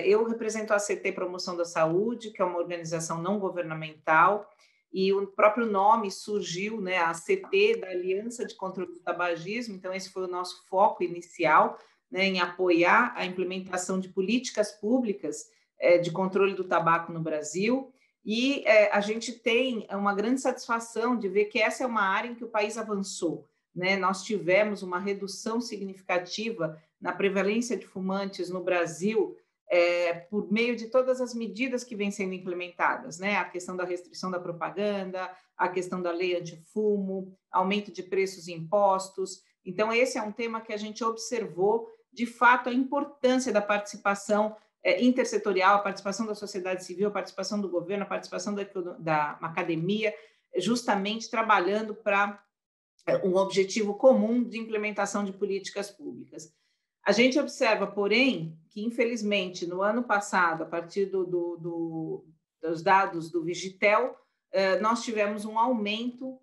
Eu represento a ACT Promoção da Saúde, que é uma organização não governamental, e o próprio nome surgiu, né, a ACT, da Aliança de Controle do Tabagismo, então esse foi o nosso foco inicial, né, em apoiar a implementação de políticas públicas de controle do tabaco no Brasil, e a gente tem uma grande satisfação de ver que essa é uma área em que o país avançou, né? Nós tivemos uma redução significativa na prevalência de fumantes no Brasil, por meio de todas as medidas que vêm sendo implementadas, né? A questão da restrição da propaganda, a questão da lei antifumo, aumento de preços e impostos. Então, esse é um tema que a gente observou, de fato, a importância da participação intersetorial, a participação da sociedade civil, a participação do governo, a participação da academia, justamente trabalhando para um objetivo comum de implementação de políticas públicas. A gente observa, porém, que, infelizmente, no ano passado, a partir dos dados do Vigitel, nós tivemos um aumento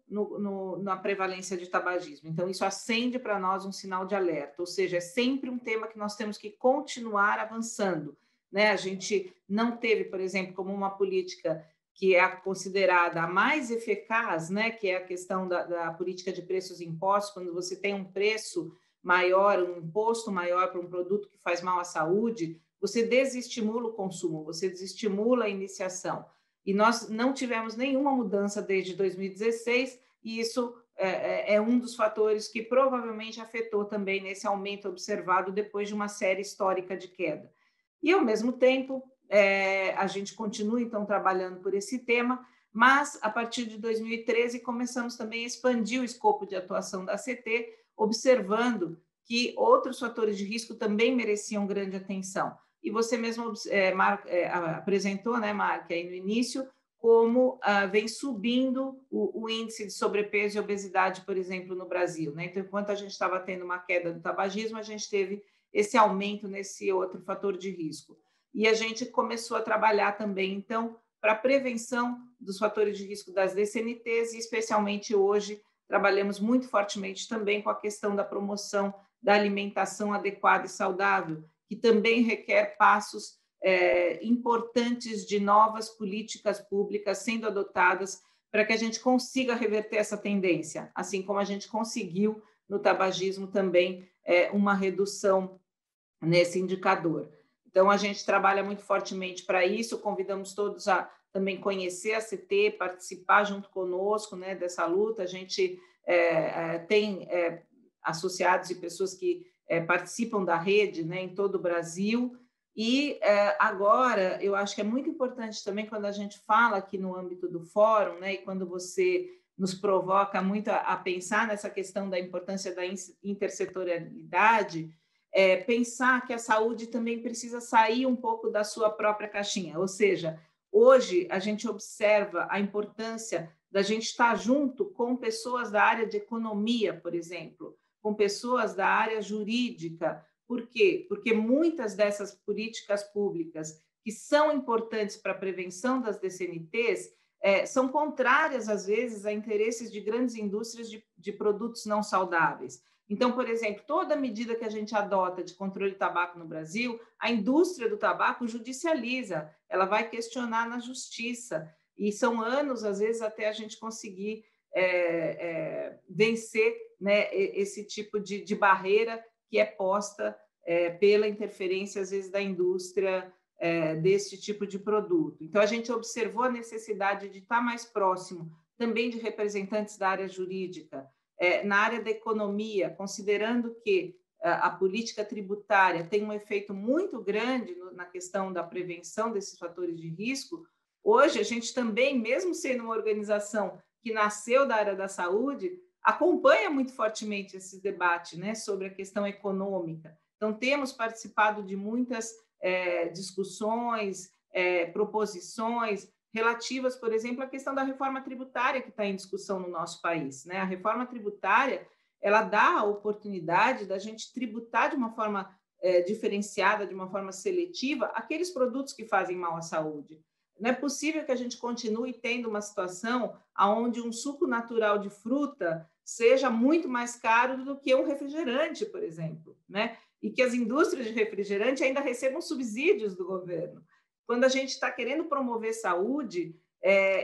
na prevalência de tabagismo. Então, isso acende para nós um sinal de alerta, ou seja, é sempre um tema que nós temos que continuar avançando, né? A gente não teve, por exemplo, como uma política que é considerada a mais eficaz, né, que é a questão da política de preços e impostos, quando você tem um preço maior, um imposto maior para um produto que faz mal à saúde, você desestimula o consumo, você desestimula a iniciação. E nós não tivemos nenhuma mudança desde 2016, e isso é um dos fatores que provavelmente afetou também nesse aumento observado depois de uma série histórica de queda. E, ao mesmo tempo, a gente continua, então, trabalhando por esse tema, mas, a partir de 2013, começamos também a expandir o escopo de atuação da ACT, observando que outros fatores de risco também mereciam grande atenção. E você mesmo apresentou, né, Mark, aí no início, como vem subindo o índice de sobrepeso e obesidade, por exemplo, no Brasil, né? Então, enquanto a gente estava tendo uma queda do tabagismo, a gente teve esse aumento nesse outro fator de risco. E a gente começou a trabalhar também, então, para a prevenção dos fatores de risco das DCNTs, e especialmente hoje trabalhamos muito fortemente também com a questão da promoção da alimentação adequada e saudável, que também requer passos importantes de novas políticas públicas sendo adotadas para que a gente consiga reverter essa tendência, assim como a gente conseguiu no tabagismo também uma redução nesse indicador. Então, a gente trabalha muito fortemente para isso, convidamos todos a também conhecer a CT, participar junto conosco, né, dessa luta. A gente tem associados e pessoas que participam da rede, né, em todo o Brasil. E agora, eu acho que é muito importante também, quando a gente fala aqui no âmbito do fórum, né, e quando você nos provoca muito a pensar nessa questão da importância da intersetorialidade, pensar que a saúde também precisa sair um pouco da sua própria caixinha. Ou seja, hoje a gente observa a importância da gente estar junto com pessoas da área de economia, por exemplo, com pessoas da área jurídica. Por quê? Porque muitas dessas políticas públicas que são importantes para a prevenção das DCNTs são contrárias, às vezes, a interesses de grandes indústrias de produtos não saudáveis. Então, por exemplo, toda medida que a gente adota de controle de tabaco no Brasil, a indústria do tabaco judicializa, ela vai questionar na justiça, e são anos, às vezes, até a gente conseguir vencer, né, esse tipo de barreira que é posta pela interferência, às vezes, da indústria desse tipo de produto. Então, a gente observou a necessidade de estar mais próximo também de representantes da área jurídica, na área da economia, considerando que a política tributária tem um efeito muito grande na questão da prevenção desses fatores de risco. Hoje, a gente também, mesmo sendo uma organização que nasceu da área da saúde, acompanha muito fortemente esse debate, né, sobre a questão econômica. Então, temos participado de muitas discussões, proposições relativas, por exemplo, à questão da reforma tributária que está em discussão no nosso país, né? A reforma tributária, ela dá a oportunidade da gente tributar de uma forma diferenciada, de uma forma seletiva, aqueles produtos que fazem mal à saúde. Não é possível que a gente continue tendo uma situação onde um suco natural de fruta seja muito mais caro do que um refrigerante, por exemplo, né? E que as indústrias de refrigerante ainda recebam subsídios do governo. Quando a gente está querendo promover saúde,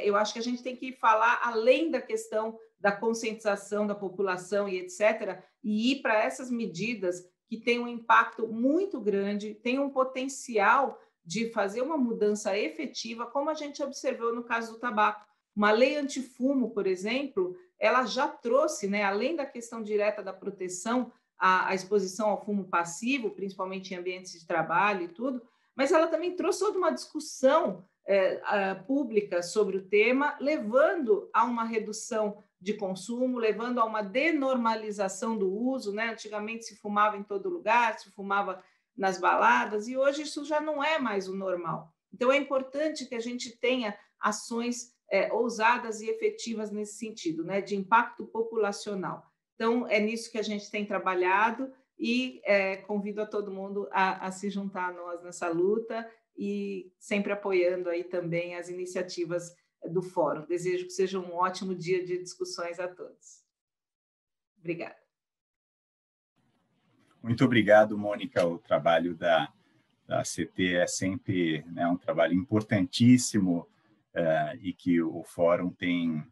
eu acho que a gente tem que falar além da questão da conscientização da população e etc., e ir para essas medidas que têm um impacto muito grande, têm um potencial de fazer uma mudança efetiva, como a gente observou no caso do tabaco. Uma lei antifumo, por exemplo, ela já trouxe, né, além da questão direta da proteção à exposição ao fumo passivo, principalmente em ambientes de trabalho e tudo, mas ela também trouxe toda uma discussão pública sobre o tema, levando a uma redução de consumo, levando a uma denormalização do uso, né? Antigamente se fumava em todo lugar, se fumava nas baladas, e hoje isso já não é mais o normal. Então, é importante que a gente tenha ações ousadas e efetivas nesse sentido, né, de impacto populacional. Então, é nisso que a gente tem trabalhado e convido a todo mundo a se juntar a nós nessa luta e sempre apoiando aí também as iniciativas do Fórum. Desejo que seja um ótimo dia de discussões a todos. Obrigada. Muito obrigado, Mônica. O trabalho da CT é sempre, né, um trabalho importantíssimo e que o Fórum tem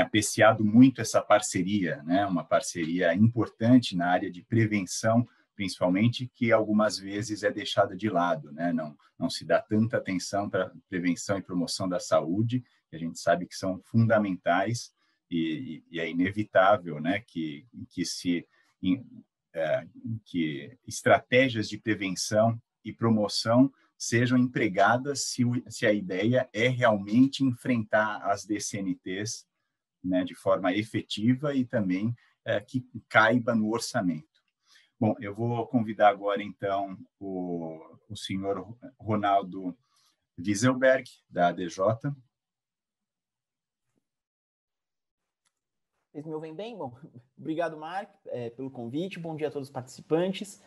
apreciado muito essa parceria, né, uma parceria importante na área de prevenção, principalmente, que algumas vezes é deixada de lado, né? Não se dá tanta atenção para prevenção e promoção da saúde, que a gente sabe que são fundamentais, e é inevitável, né, que estratégias de prevenção e promoção sejam empregadas se a ideia é realmente enfrentar as DCNTs, né, de forma efetiva e também que caiba no orçamento. Bom, eu vou convidar agora, então, o senhor Ronaldo Wieselberg, da ADJ. Vocês me ouvem bem? Bom, obrigado, Mark, pelo convite. Bom dia a todos os participantes.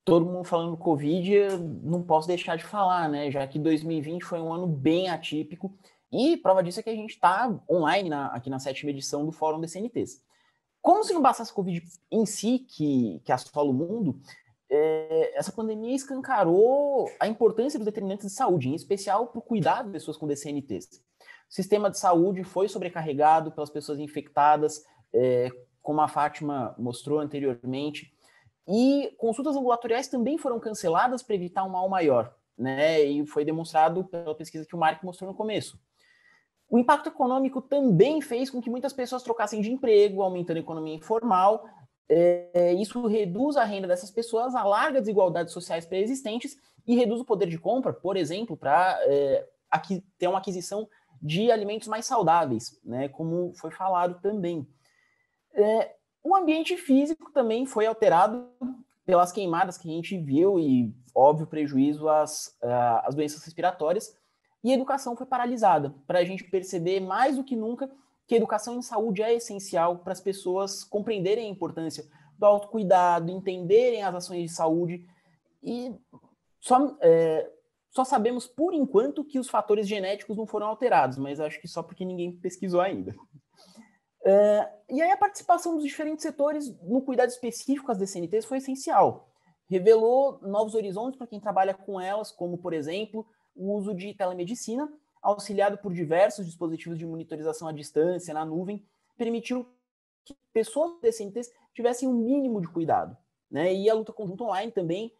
Todo mundo falando Covid, eu não posso deixar de falar, né? Já que 2020 foi um ano bem atípico e prova disso é que a gente está online aqui na 7ª edição do Fórum DCNTs. Como se não bastasse a Covid em si, que assola o mundo, essa pandemia escancarou a importância dos determinantes de saúde, em especial para o cuidado de pessoas com DCNTs. O sistema de saúde foi sobrecarregado pelas pessoas infectadas, como a Fátima mostrou anteriormente, e consultas ambulatoriais também foram canceladas para evitar um mal maior, né? E foi demonstrado pela pesquisa que o Mark mostrou no começo. O impacto econômico também fez com que muitas pessoas trocassem de emprego, aumentando a economia informal. Isso reduz a renda dessas pessoas, alarga desigualdades sociais pré-existentes e reduz o poder de compra, por exemplo, para ter uma aquisição de alimentos mais saudáveis, né, como foi falado também. O ambiente físico também foi alterado pelas queimadas que a gente viu e, óbvio, prejuízo às doenças respiratórias, e a educação foi paralisada, para a gente perceber mais do que nunca que a educação em saúde é essencial para as pessoas compreenderem a importância do autocuidado, entenderem as ações de saúde, e só sabemos, por enquanto, que os fatores genéticos não foram alterados, mas acho que só porque ninguém pesquisou ainda. E aí a participação dos diferentes setores no cuidado específico às DCNTs foi essencial. Revelou novos horizontes para quem trabalha com elas, como, por exemplo, o uso de telemedicina, auxiliado por diversos dispositivos de monitorização à distância, na nuvem, permitiu que pessoas com DCNTs tivessem um mínimo de cuidado, né? E a luta conjunta online também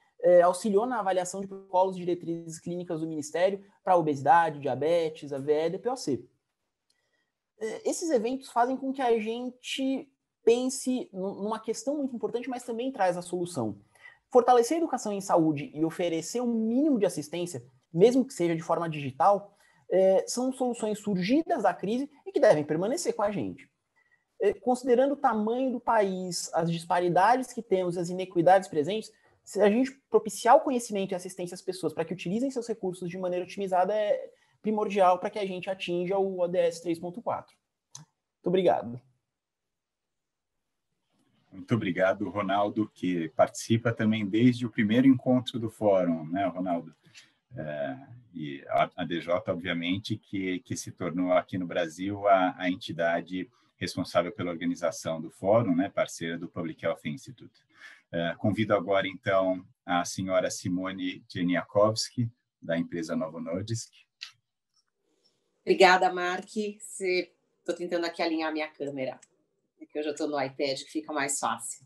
auxiliou na avaliação de protocolos e diretrizes clínicas do Ministério para obesidade, diabetes, AVE e DPOC. Esses eventos fazem com que a gente pense numa questão muito importante, mas também traz a solução. Fortalecer a educação em saúde e oferecer um mínimo de assistência, mesmo que seja de forma digital, são soluções surgidas da crise e que devem permanecer com a gente. Considerando o tamanho do país, as disparidades que temos, as inequidades presentes, se a gente propiciar o conhecimento e assistência às pessoas para que utilizem seus recursos de maneira otimizada, é primordial para que a gente atinja o ODS 3.4. Muito obrigado. Muito obrigado, Ronaldo, que participa também desde o primeiro encontro do fórum, né, Ronaldo? E a DJ, obviamente, que se tornou aqui no Brasil a entidade responsável pela organização do fórum, né, parceira do Public Health Institute. Convido agora, então, a senhora Simone Jeniakowski, da empresa Novo Nordisk. Obrigada, Mark. Estou tentando aqui alinhar minha câmera, porque hoje eu estou no iPad, que fica mais fácil.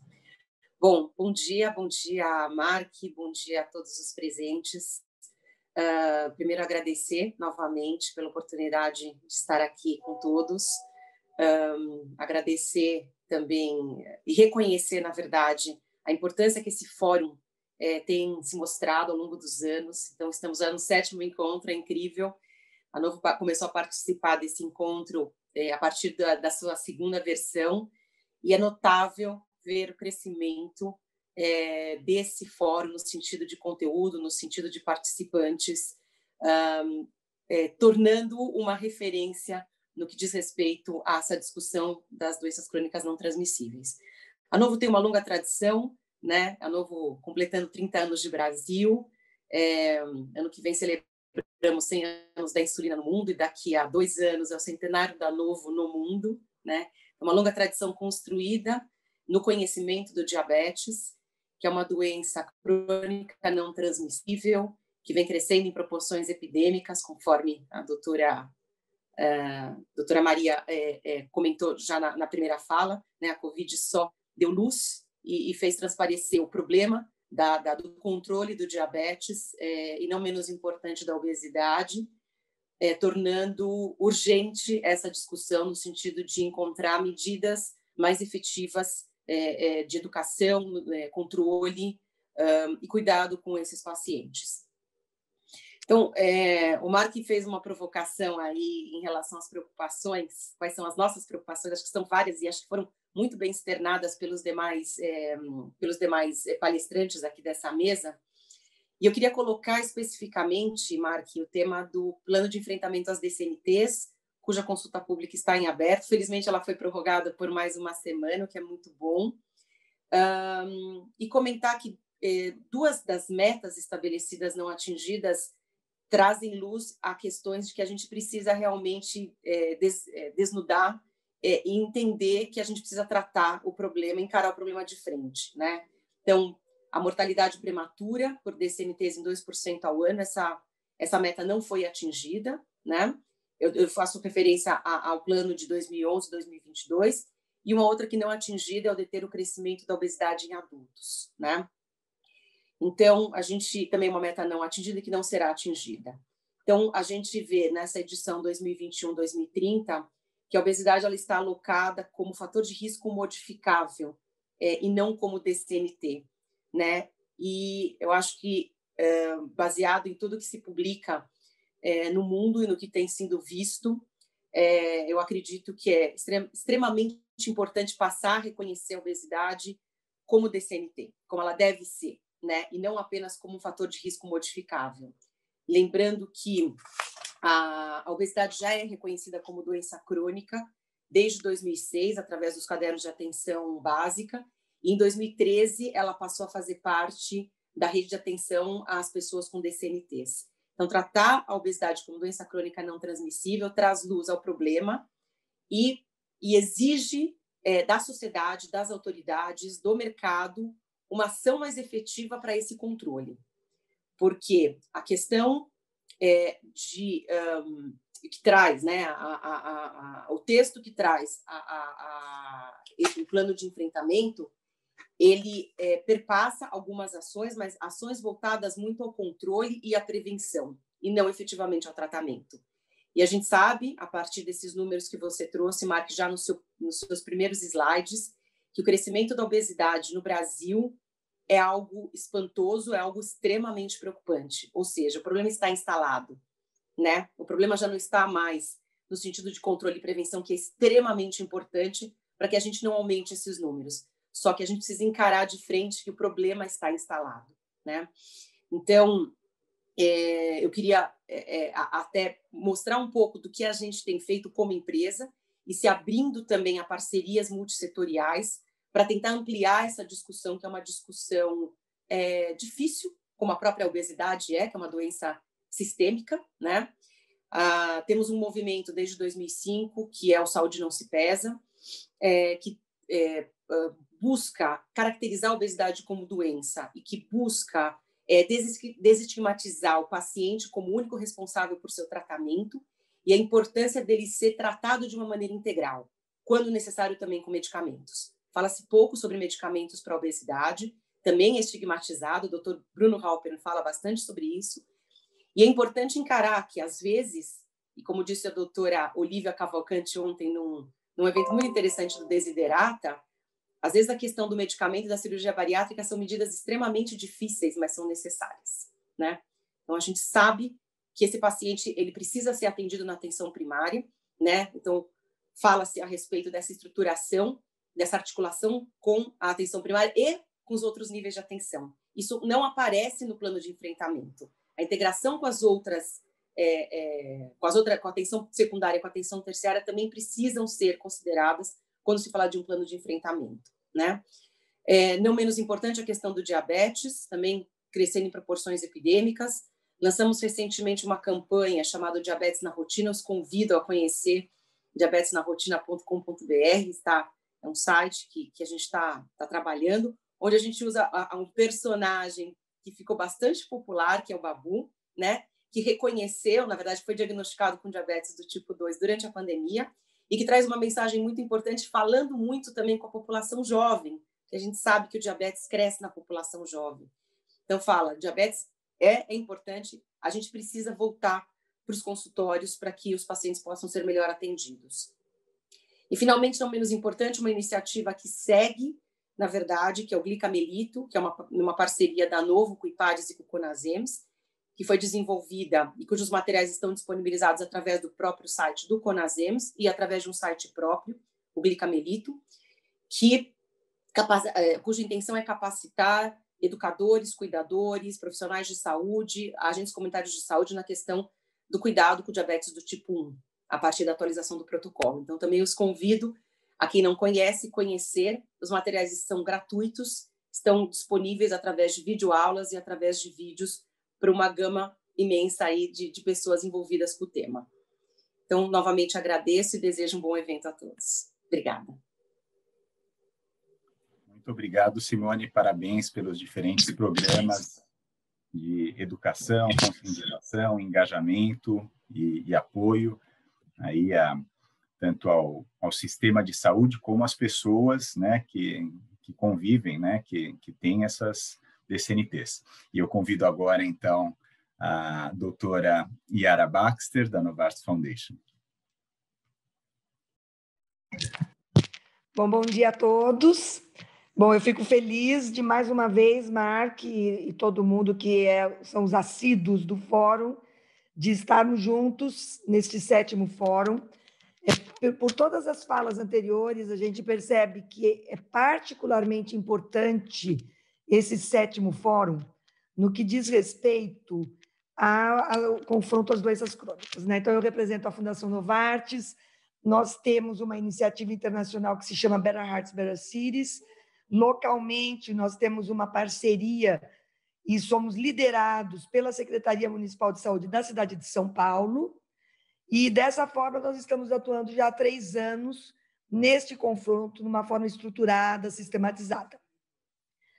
Bom dia, Mark, bom dia a todos os presentes. Primeiro, agradecer novamente pela oportunidade de estar aqui com todos. Agradecer também e reconhecer, na verdade, a importância que esse fórum tem se mostrado ao longo dos anos. Então, estamos no 7º encontro, é incrível. A Novo começou a participar desse encontro a partir da sua 2ª versão, e é notável ver o crescimento desse fórum no sentido de conteúdo, no sentido de participantes, tornando uma referência no que diz respeito a essa discussão das doenças crônicas não transmissíveis. A Novo tem uma longa tradição, né? A Novo completando 30 anos de Brasil, ano que vem celebramos 100 anos da insulina no mundo, e daqui a 2 anos é o centenário da Novo no mundo, né? Uma longa tradição construída no conhecimento do diabetes, que é uma doença crônica não transmissível, que vem crescendo em proporções epidêmicas, conforme a doutora Maria comentou já na primeira fala, né? A Covid só deu luz e fez transparecer o problema do controle do diabetes, e não menos importante da obesidade, tornando urgente essa discussão no sentido de encontrar medidas mais efetivas de educação, controle e cuidado com esses pacientes. Então, o Mark fez uma provocação aí em relação às preocupações, quais são as nossas preocupações, acho que são várias e acho que foram muito bem externadas pelos demais palestrantes aqui dessa mesa. E eu queria colocar especificamente, Mark, o tema do plano de enfrentamento às DCNTs, cuja consulta pública está em aberto. Felizmente, ela foi prorrogada por mais uma semana, o que é muito bom. E comentar que 2 das metas estabelecidas não atingidas trazem luz a questões de que a gente precisa realmente desnudar e entender que a gente precisa tratar o problema, encarar o problema de frente, né? Então, a mortalidade prematura por DCNTs em 2% ao ano, essa meta não foi atingida, né? Eu faço referência ao plano de 2011, 2022, e uma outra que não atingida é o deter o crescimento da obesidade em adultos, né? Então, a gente também uma meta não atingida e que não será atingida. Então, a gente vê nessa edição 2021-2030 que a obesidade ela está alocada como fator de risco modificável e não como DCNT, né? E eu acho que, baseado em tudo que se publica no mundo e no que tem sido visto, eu acredito que é extremamente importante passar a reconhecer a obesidade como DCNT, como ela deve ser, né? E não apenas como um fator de risco modificável. Lembrando que a obesidade já é reconhecida como doença crônica desde 2006, através dos cadernos de atenção básica, e em 2013 ela passou a fazer parte da rede de atenção às pessoas com DCNTs. Então, tratar a obesidade como doença crônica não transmissível traz luz ao problema e exige da sociedade, das autoridades, do mercado, uma ação mais efetiva para esse controle. Porque a questão que traz, né, o texto que traz o plano de enfrentamento, ele perpassa algumas ações, mas ações voltadas muito ao controle e à prevenção, e não efetivamente ao tratamento. E a gente sabe, a partir desses números que você trouxe, Mark, já nos seus primeiros slides, que o crescimento da obesidade no Brasil é algo espantoso, é algo extremamente preocupante. Ou seja, o problema está instalado, né? O problema já não está mais no sentido de controle e prevenção, que é extremamente importante para que a gente não aumente esses números. Só que a gente precisa encarar de frente que o problema está instalado, né? Então, eu queria até mostrar um pouco do que a gente tem feito como empresa e se abrindo também a parcerias multissetoriais para tentar ampliar essa discussão, que é uma discussão difícil, como a própria obesidade que é uma doença sistêmica, né? Temos um movimento desde 2005, que é o Saúde Não Se Pesa, que busca caracterizar a obesidade como doença e que busca desestigmatizar o paciente como único responsável por seu tratamento e a importância dele ser tratado de uma maneira integral, quando necessário também com medicamentos. Fala-se pouco sobre medicamentos para a obesidade, também é estigmatizado, o Dr. Bruno Halpern fala bastante sobre isso, e é importante encarar que, às vezes, e como disse a doutora Olivia Cavalcante ontem num evento muito interessante do Desiderata, às vezes a questão do medicamento e da cirurgia bariátrica são medidas extremamente difíceis, mas são necessárias, né? Então, a gente sabe que esse paciente ele precisa ser atendido na atenção primária, né? Então, fala-se a respeito dessa estruturação, dessa articulação com a atenção primária e com os outros níveis de atenção. Isso não aparece no plano de enfrentamento. A integração com as outras, com a atenção secundária e com a atenção terciária também precisam ser consideradas quando se fala de um plano de enfrentamento, né? Não menos importante a questão do diabetes, também crescendo em proporções epidêmicas. Lançamos recentemente uma campanha chamada Diabetes na Rotina. Eu os convido a conhecer diabetesnarotina.com.br, é um site que a gente está trabalhando, onde a gente usa um personagem que ficou bastante popular, que é o Babu, né? Que reconheceu, na verdade, foi diagnosticado com diabetes do tipo 2 durante a pandemia e que traz uma mensagem muito importante, falando muito também com a população jovem, que a gente sabe que o diabetes cresce na população jovem. Então, diabetes é importante, a gente precisa voltar para os consultórios para que os pacientes possam ser melhor atendidos. E, finalmente, não menos importante, uma iniciativa que segue, na verdade, que é o Glicamelito, que é uma parceria da Novo com o IPADES e com o CONASEMS, que foi desenvolvida e cujos materiais estão disponibilizados através do próprio site do CONASEMS e através de um site próprio, o Glicamelito, cuja intenção é capacitar educadores, cuidadores, profissionais de saúde, agentes comunitários de saúde na questão do cuidado com o diabetes do tipo 1, a partir da atualização do protocolo. Então, também os convido a quem não conhece, conhecer. Os materiais são gratuitos, estão disponíveis através de videoaulas e através de vídeos para uma gama imensa aí de pessoas envolvidas com o tema. Então, novamente, agradeço e desejo um bom evento a todos. Obrigada. Muito obrigado, Simone. Parabéns pelos diferentes programas de educação, conscientização, engajamento e apoio aí tanto ao sistema de saúde como às pessoas, né, que convivem, né, que têm essas DCNTs. E eu convido agora, então, a doutora Yara Baxter, da Novartis Foundation. Bom dia a todos. Bom, eu fico feliz de, mais uma vez, Mark e todo mundo que são os assíduos do fórum, de estarmos juntos neste 7º fórum. Por todas as falas anteriores, a gente percebe que é particularmente importante esse 7º fórum no que diz respeito ao confronto às doenças crônicas, né? Então, eu represento a Fundação Novartis, nós temos uma iniciativa internacional que se chama Better Hearts, Better Cities. Localmente, nós temos uma parceria e somos liderados pela Secretaria Municipal de Saúde da cidade de São Paulo, e dessa forma nós estamos atuando já há 3 anos neste confronto, numa forma estruturada, sistematizada.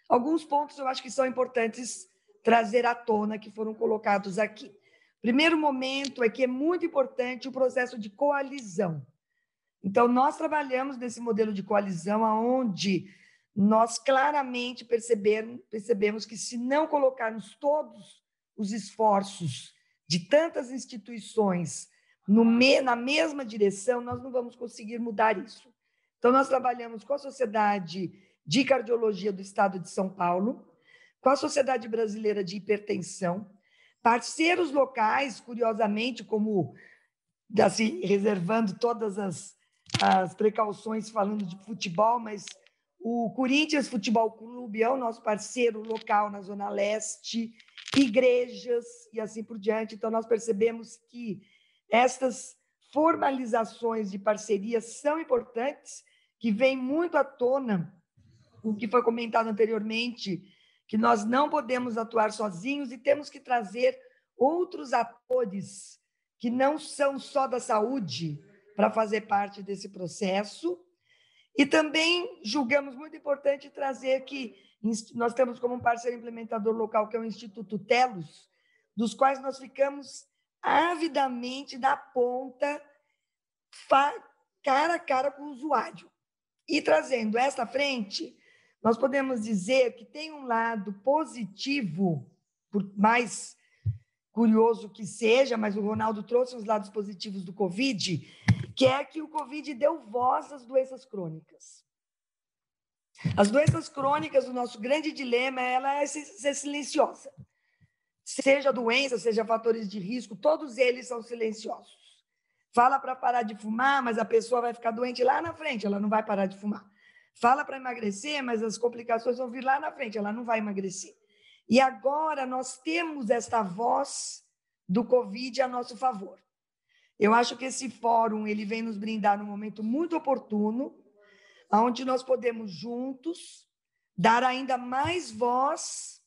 Alguns pontos eu acho que são importantes trazer à tona, que foram colocados aqui. Primeiro momento é que é muito importante o processo de coalizão. Então, nós trabalhamos nesse modelo de coalizão, onde nós claramente percebemos que, se não colocarmos todos os esforços de tantas instituições na mesma direção, nós não vamos conseguir mudar isso. Então, nós trabalhamos com a Sociedade de Cardiologia do Estado de São Paulo, com a Sociedade Brasileira de Hipertensão, parceiros locais, curiosamente, como, assim, reservando todas as precauções falando de futebol, mas o Corinthians Futebol Clube é o nosso parceiro local na Zona Leste, igrejas e assim por diante. Então, nós percebemos que estas formalizações de parcerias são importantes, que vêm muito à tona o que foi comentado anteriormente, que nós não podemos atuar sozinhos e temos que trazer outros atores que não são só da saúde para fazer parte desse processo. E também julgamos muito importante trazer que nós temos como um parceiro implementador local, que é o Instituto Telos, dos quais nós ficamos avidamente na ponta, cara a cara com o usuário. E trazendo essa frente, nós podemos dizer que tem um lado positivo, por mais curioso que seja, mas o Ronaldo trouxe os lados positivos do Covid, que é que o Covid deu voz às doenças crônicas. As doenças crônicas, o nosso grande dilema, ela é ser silenciosa. Seja doença, seja fatores de risco, todos eles são silenciosos. Fala para parar de fumar, mas a pessoa vai ficar doente lá na frente, ela não vai parar de fumar. Fala para emagrecer, mas as complicações vão vir lá na frente, ela não vai emagrecer. E agora nós temos esta voz do Covid a nosso favor. Eu acho que esse fórum ele vem nos brindar num momento muito oportuno, onde nós podemos juntos dar ainda mais voz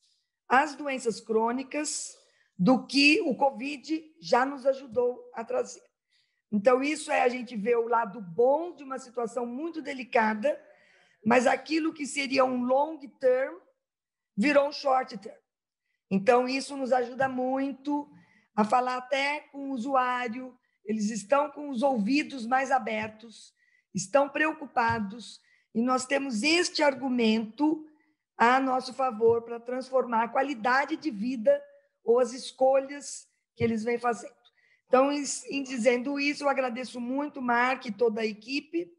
às doenças crônicas do que o Covid já nos ajudou a trazer. Então, isso é a gente ver o lado bom de uma situação muito delicada, mas aquilo que seria um long term virou um short term. Então, isso nos ajuda muito a falar até com o usuário, eles estão com os ouvidos mais abertos, estão preocupados, e nós temos este argumento a nosso favor para transformar a qualidade de vida ou as escolhas que eles vêm fazendo. Então, em dizendo isso, eu agradeço muito, Mark, e toda a equipe,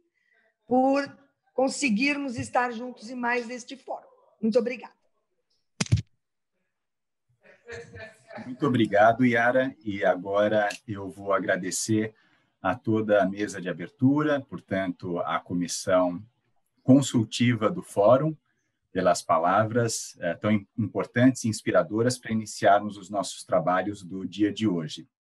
por conseguirmos estar juntos em mais deste fórum. Muito obrigada. Muito obrigado, Yara. E agora eu vou agradecer a toda a mesa de abertura, portanto, a comissão consultiva do Fórum, pelas palavras tão importantes e inspiradoras para iniciarmos os nossos trabalhos do dia de hoje.